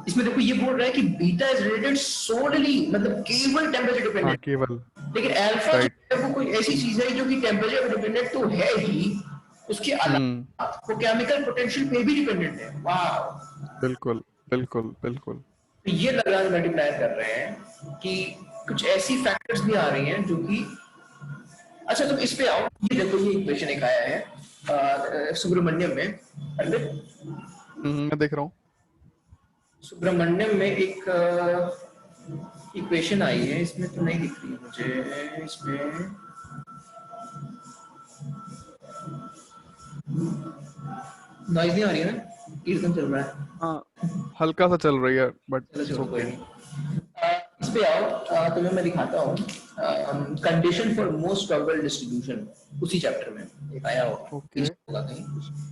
इसमें देखो ये बोल रहा है कि बीटा इज रिलेटेड सोलली, मतलब केवल टेम्परेचर हाँ, डिपेंडेंट। केवल। लेकिन अल्फा जो राइट। है वो कोई ऐसी चीज है जो कि टेम्परेचर डिपेंडेंट तो है ही, उसके हम्म। अलावा वो केमिकल पोटेंशियल पे भी डिपेंडेंट है। वाह! बिल्कुल बिल्कुल बिल्कुल। तो ये लैग्रांज मल्टीप्लायर कर रहे हैं कि कुछ ऐसी फैक्टर्स भी आ रही हैं जो कि, अच्छा तुम इस पे आओ, ये देखो ये इक्वेशन एक आया है सुब्रमण्यम में। अरविंद, मैं देख रहा हूँ। सुब्रमण्यम में एक इक्वेशन आई है, इसमें तो नहीं दिख रही है मुझे। इसमें नॉइज नहीं आ रही है ना? कीर्तन चल रहा है। हाँ, हल्का सा चल रही है, बट चलो इट्स छोड़ो, कोई ओके। नहीं। इस पे आओ, तुम्हें मैं दिखाता हूँ condition for most probable distribution, उसी चैप्टर में एक आया होगा, ओके। पीछे होगा कहीं,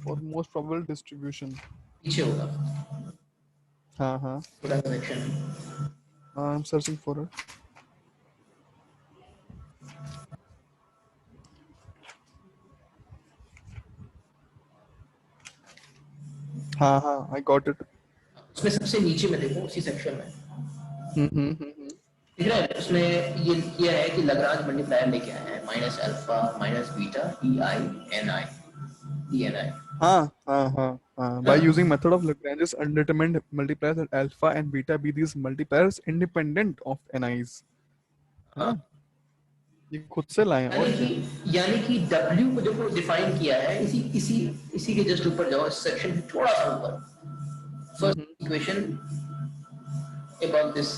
फॉर मोस्ट प्रोबेबल डिस्ट्रीब्यूशन। पीछे होगा, हाँ हाँ। छोटा connection. I am searching for it. हाँ हाँ, आई गॉट इट। उसमें सबसे नीचे में देखो, उसी सेक्शन में हम्म। दिख रहा है, उसमें ये किया है कि लैग्रांज मल्टीप्लायर लेके आए हैं, minus alpha minus beta E I N I, E N I, हाँ हाँ हाँ हाँ, है by ना? using method of Lagrange's undetermined multipliers, that alpha and beta be these multipliers independent of ni's, है हाँ, ना? ये खुद से लाए हैं, और क्या? यानी कि W को देखो डिफाइन किया है, इसी इसी इसी के जस्ट ऊपर जाओ, इस सेक्शन थोड़ा सा ऊपर, first hmm equation about this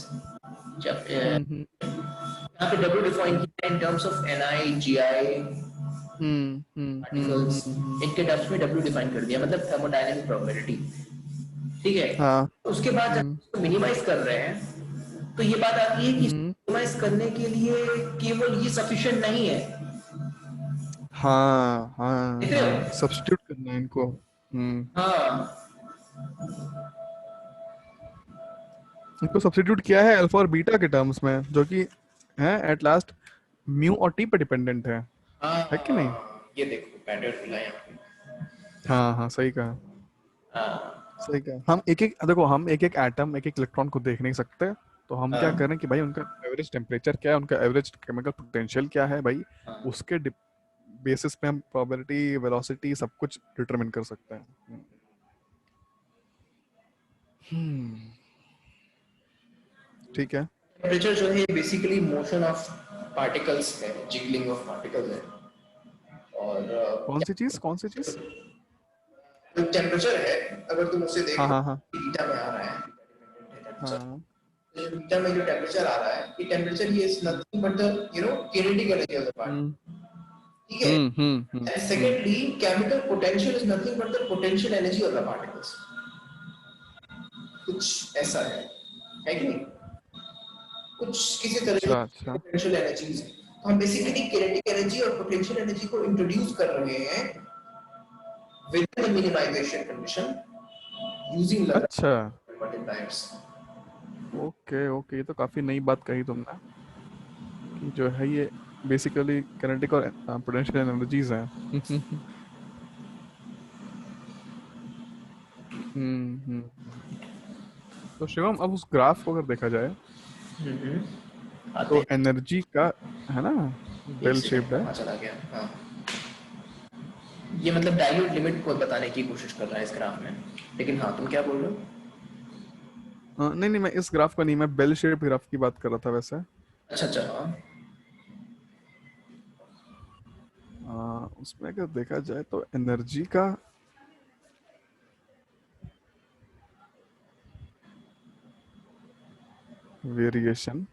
chapter, hmm यहाँ पे W डिफाइन किया है in terms of Ni Gi particles, hmm. इनके टर्म्स में W डिफाइन कर दिया, मतलब थर्मोडायनेमिक प्रोबेबिलिटी। ठीक है, हाँ। उसके बाद जब हम्म इसको मिनिमाइज कर रहे हैं, तो ये बात आती है कि हम्म। मिनिमाइज करने के लिए केवल ये सफिशिएंट नहीं है। हाँ हाँ देख रहे हाँ, हो? सब्स्टिट्यूट करना है इनको। हाँ, इनको सब्स्टिट्यूट किया है अल्फा और बीटा के टर्म्स में, जो कि है एट लास्ट म्यू और टी पे डिपेंडेंट है कि नहीं? ये देखो पैटर्न मिला यहाँ पे। हाँ हाँ, सही कहा, हाँ सही कहा। हम एक एक देखो, हम एक एक एटम, एक एक इलेक्ट्रॉन को देख नहीं सकते, तो हम क्या हाँ करें कि भाई उनका एवरेज टेम्परेचर क्या है, उनका एवरेज केमिकल पोटेंशियल क्या है भाई, हाँ। उसके बेसिस पे हम प्रोबेबिलिटी, वेलोसिटी सब कुछ डिटरमिन कर सकते हैं। हम्म, ठीक है। टेम्परेचर जो है बेसिकली मोशन ऑफ पार्टिकल्स है, जिगलिंग ऑफ पार्टिकल्स है। और कौन सी चीज? टेम्परेचर है, अगर तुम उसे हाँ देखो हाँ हाँ बीटा में आ रहा है टेम्परेचर। हाँ। जो बीटा में जो टेम्परेचर आ रहा है, ये temperature he is nothing but the kinetic energy of the hmm particle, ठीक है। And hmm. Secondly chemical potential is nothing but the potential energy of the particles. कुछ ऐसा है कि नहीं? कुछ किसी तरह की अच्छा अच्छा। पोटेंशियल एनर्जीज है। तो हम बेसिकली किनेटिक एनर्जी और पोटेंशियल एनर्जी को इंट्रोड्यूस कर रहे हैं with the minimization condition using अच्छा, लैग्रांज मल्टीप्लायर्स। ओके ओके, ये तो काफी नई बात कही तुमने, कि जो है ये बेसिकली काइनेटिक और पोटेंशियल एनर्जीज हैं। हम्म। तो शिवम, अब उस ग्राफ को अगर देखा जाए, आते तो हैं। एनर्जी का, है ना, एक बेल शेप्ड सेकंड है। कहाँ चला गया? हाँ, ये मतलब डायल्यूट लिमिट को बताने की कोशिश कर रहा है इस ग्राफ में। लेकिन हाँ, तुम क्या बोल रहे हो? नहीं नहीं, मैं इस ग्राफ का नहीं, मैं बेल शेप ग्राफ की बात कर रहा था वैसे। अच्छा अच्छा, हाँ। उसमें अगर देखा जाए तो एनर्जी का वेरिएशन,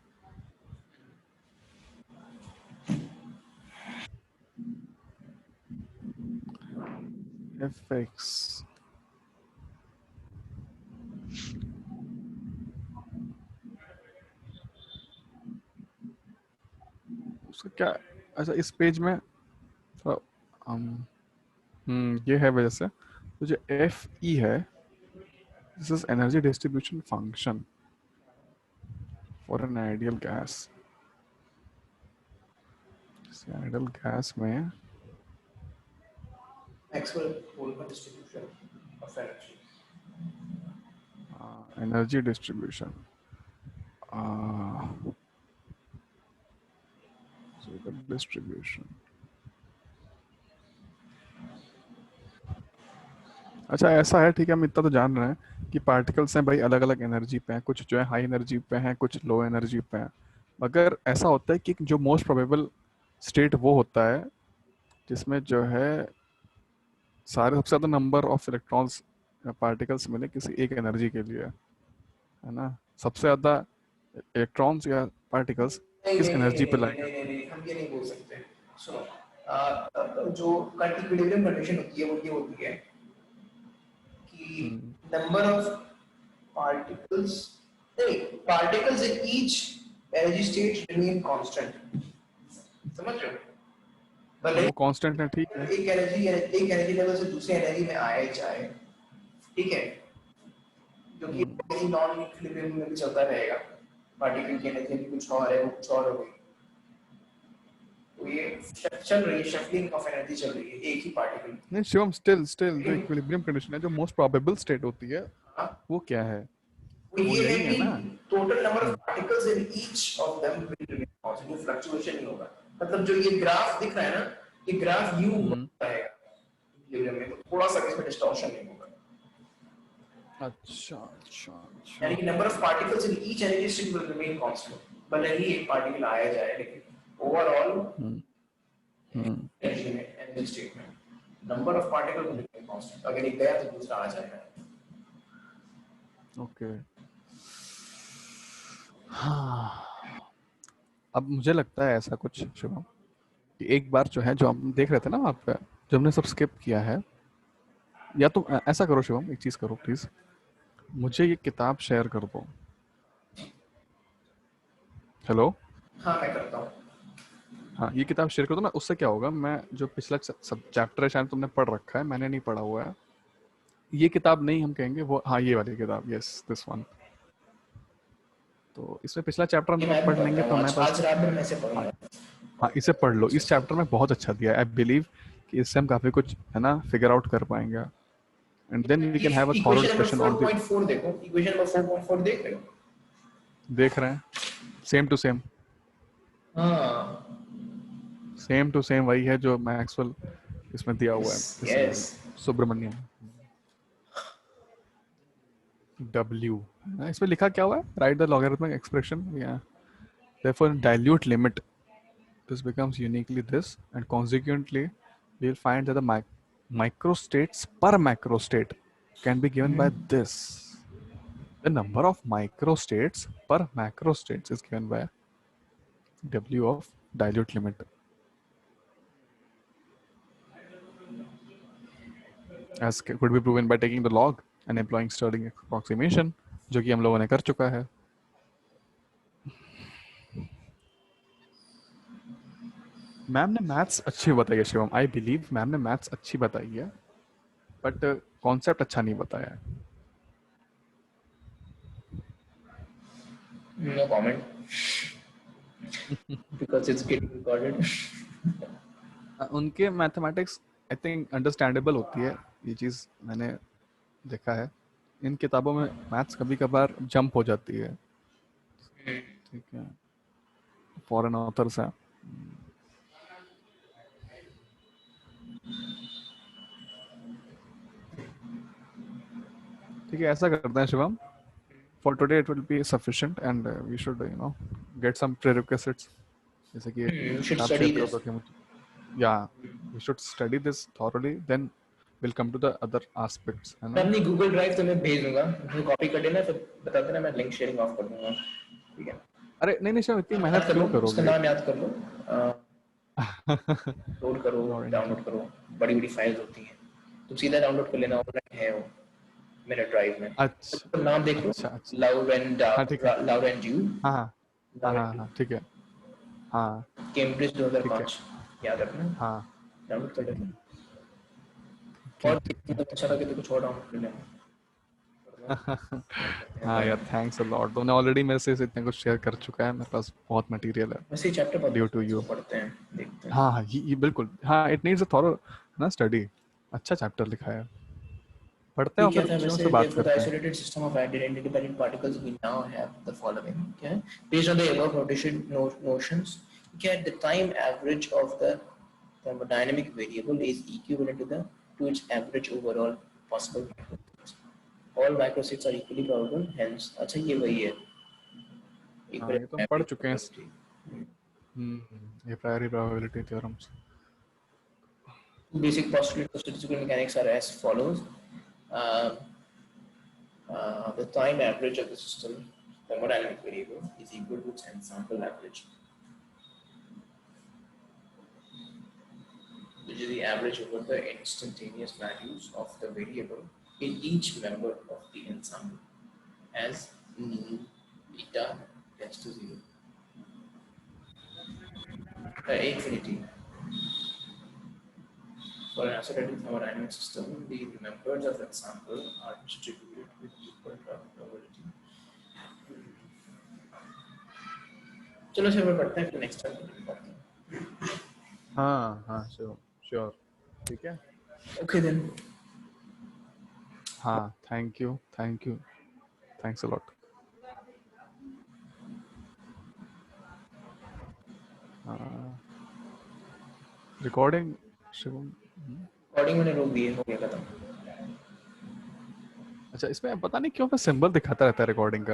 एफ एक्स, उसका क्या, अच्छा इस पेज में थोड़ा, ये है वजह से, तो जो एफ ई है, this is energy distribution function for an ideal gas. Ideal gas में Maxwell Boltzmann distribution of energy. Energy distribution, distribution, अच्छा ऐसा है, ठीक है, हम इतना तो जान रहे हैं कि पार्टिकल्स हैं भाई, अलग अलग एनर्जी पे हैं, कुछ जो है हाई एनर्जी पे हैं, कुछ लो एनर्जी पे हैं। मगर ऐसा होता है कि जो मोस्ट प्रोबेबल स्टेट वो होता है जिसमें जो है सारे सबसे ज़्यादा नंबर ऑफ इलेक्ट्रॉन्स पार्टिकल्स मिले किसी एक एनर्जी के लिए, है ना, सबसे ज़्यादा इलेक्ट्रॉन्स या पार्टिकल्स नहीं किस नहीं नहीं एनर्जी पे नहीं लाई नहीं नहीं करते हैं। नहीं, हम ये नहीं बोल सकते। सुनो, जो इक्विलिब्रियम कंडीशन होती है वो ये होती है कि हम्म, नंबर ऑफ पार्टिकल्स, नहीं, particles in each energy state remain constant. समझ रहे हो? हाँ, भले वो कांस्टेंट है, ठीक है। एक एनर्जी लेवल से दूसरे एनर्जी में आए जाए, ठीक है, जो कि हम्म, किसी नॉन इक्विलिब्रियम में भी चलता रहेगा। पार्टिकल की एनर्जी भी कुछ और है, वो कुछ और हो गई, तो ये चल रही है, शफलिंग ऑफ एनर्जी चल रही है एक ही पार्टिकल। नहीं शिवम, स्टिल स्टिल जो लेकिन इक्विलिब्रियम कंडीशन है, जो मोस्ट प्रोबेबल स्टेट होती है, हाँ, वो क्या है? वो वो ये है यही है कि ना। Total number of hmm particles in each of them will remain constant, जो फ्लक्चुएशन नहीं होगा। मतलब जो ये ग्राफ दिख रहा है ना, ये ग्राफ यू हम्म। बढ़ता रहेगा इक्विलिब्रियम में, तो थोड़ा सा इसमें डिस्टॉर्शन नहीं होगा। अच्छा अच्छा अच्छा। यानी कि number of particles in each energy state will remain constant, भले ही एक पार्टिकल आया जाए, लेकिन ओवरऑल हम्म हम्म। एनर्जी में, एनर्जी स्टेट में number of particle will remain constant. अगर एक गया तो दूसरा आ जाएगा। ओके, हाँ। अब मुझे लगता है ऐसा कुछ शुभम, कि एक बार जो है, जो हम देख रहे थे ना वहाँ पे, जो हमने सब स्किप किया है, या तो ऐसा करो शुभम, एक चीज़ करो प्लीज़, मुझे ये किताब शेयर कर दो। हेलो। हाँ, मैं करता हूँ। हाँ, ये किताब शेयर कर दो ना, उससे क्या होगा, मैं जो पिछला सब चैप्टर है शायद तुमने पढ़ रखा है, मैंने नहीं पढ़ा हुआ है, ये किताब नहीं हम कहेंगे वो, हाँ ये वाली किताब, यस दिस वन, तो इसमें पिछला चैप्टर हम ये लोग मैं भी पढ़ लेंगे पढ़ता तो हूँ, हमारे आज पास, रात भर मैं से हाँ, पढ़ूंगा। हाँ इसे पढ़ लो, इस चैप्टर में बहुत अच्छा दिया है, आई बिलीव कि इससे हम काफ़ी कुछ है ना फिगर आउट कर पाएंगे, एंड देन वी ये can have a thorough equation number discussion on the, 4.4 देखो, इक्वेशन नंबर 4.4 देख रहे हो? देख रहे हैं, सेम टू सेम, हाँ, सेम टू सेम वही है जो मैक्सवेल इसमें दिया हुआ है, इस यस। सुब्रमण्यम, W, इसमें लिखा क्या हुआ है, राइट द लॉगरिथमिक एक्सप्रेशन, या therefore in dilute limit this becomes uniquely this, and consequently we'll find that the microstates per macrostate can be given by this. The number of microstates per macrostates is given by W of dilute limit, as could be proven by taking the log and employing Stirling approximation, जो कि हम लोगों ने कर चुका है. Ma'am ने maths अच्छी बताई है शिवम, आई बिलीव मैम ने मैथ्स अच्छी बताई है, बट कॉन्सेप्ट अच्छा नहीं बताया है. No comment, because it's getting recorded. उनके मैथमेटिक्स आई थिंक अंडरस्टैंडेबल होती है, ये चीज़ मैंने देखा है, इन किताबों में मैथ्स कभी कभार जंप हो जाती है, ठीक है, फॉरेन ऑथर्स हैं. ठीक है, ऐसा करते हैं Shivam, for today it will be sufficient, and we should get some prerequisites, जैसे कि You should किताब study शेयर this। करोगे कि मुझे, या we should study this thoroughly, then will come to the other aspects, है मैं ना. अपनी गूगल ड्राइव तुम्हें भेज दूंगा, तुम कॉपी कर लेना, फिर बता देना, मैं लिंक शेयरिंग ऑफ कर दूंगा, ठीक है? अरे नहीं नहीं शिवम, इतनी याद मेहनत कर लो, क्यों उसका करोगे. नाम याद कर लो, लोड करो, लॉरेंट, डाउनलोड करो, बड़ी बड़ी फाइल्स होती हैं, तुम सीधा डाउनलोड कर लेना, ऑनलाइन है वो मेरे ड्राइव में। अच्छा तो नाम देख लो, अच्छा अच्छा, हाँ ठीक है, लाउरेन ड्यू, हाँ हाँ हाँ हाँ हाँ ठीक है, हाँ कैम्ब्रिज ठीक है, 2005, याद रखना, हाँ डाउनलोड कर ठीक है लेना। ठीक है और ठीक है मतलब अच्छा लगे तो कुछ और डाउनलोड कर लेना, हाँ यार, थैंक्स अ लॉट, तूने ऑलरेडी मेरे से इतने कुछ शेयर कर चुका है, मेरे पास बहुत मटेरियल है वैसे ही चैप्टर बहुत ड्यू टू इसको यू. पढ़ते हैं, देखते हैं। हाँ हाँ, ये बिल्कुल, हाँ इट नीड्स अ थॉरो ना स्टडी, अच्छा चैप्टर लिखा है, पढ़ते ये हैं और क्या फिर था शिवम वैसे, से बात therefore the करते हैं. isolated system of independent particles we now have the following, क्या है? Based on the above notions, क्या the time average of the thermodynamic variable is equivalent to its average overall possible microsets. All microsets are equally probable, hence अच्छा ये वही है, हाँ ये तो हम equivalent पढ़ average चुके हैं, probability। ये priori probability theorems. Basic postulates of statistical mechanics are as follows. Uh, the time average of the system, thermodynamic variable, is equal to its ensemble average, which is the average over the instantaneous values of the variable in each member of the ensemble, as nu beta tends to 0. Infinity. For an isolated thermodynamic system, the members of ensemble are distributed with equal probability. चलो फिर पढ़ते हैं, फिर next time. हाँ हाँ sure sure, ठीक है, Okay then. हाँ thank you thanks a lot. Recording Shivam, recording मैंने रोक दी है, हो गया खत्म। अच्छा इसमें पता नहीं क्यों मैं सिंबल दिखाता रहता है रिकॉर्डिंग का.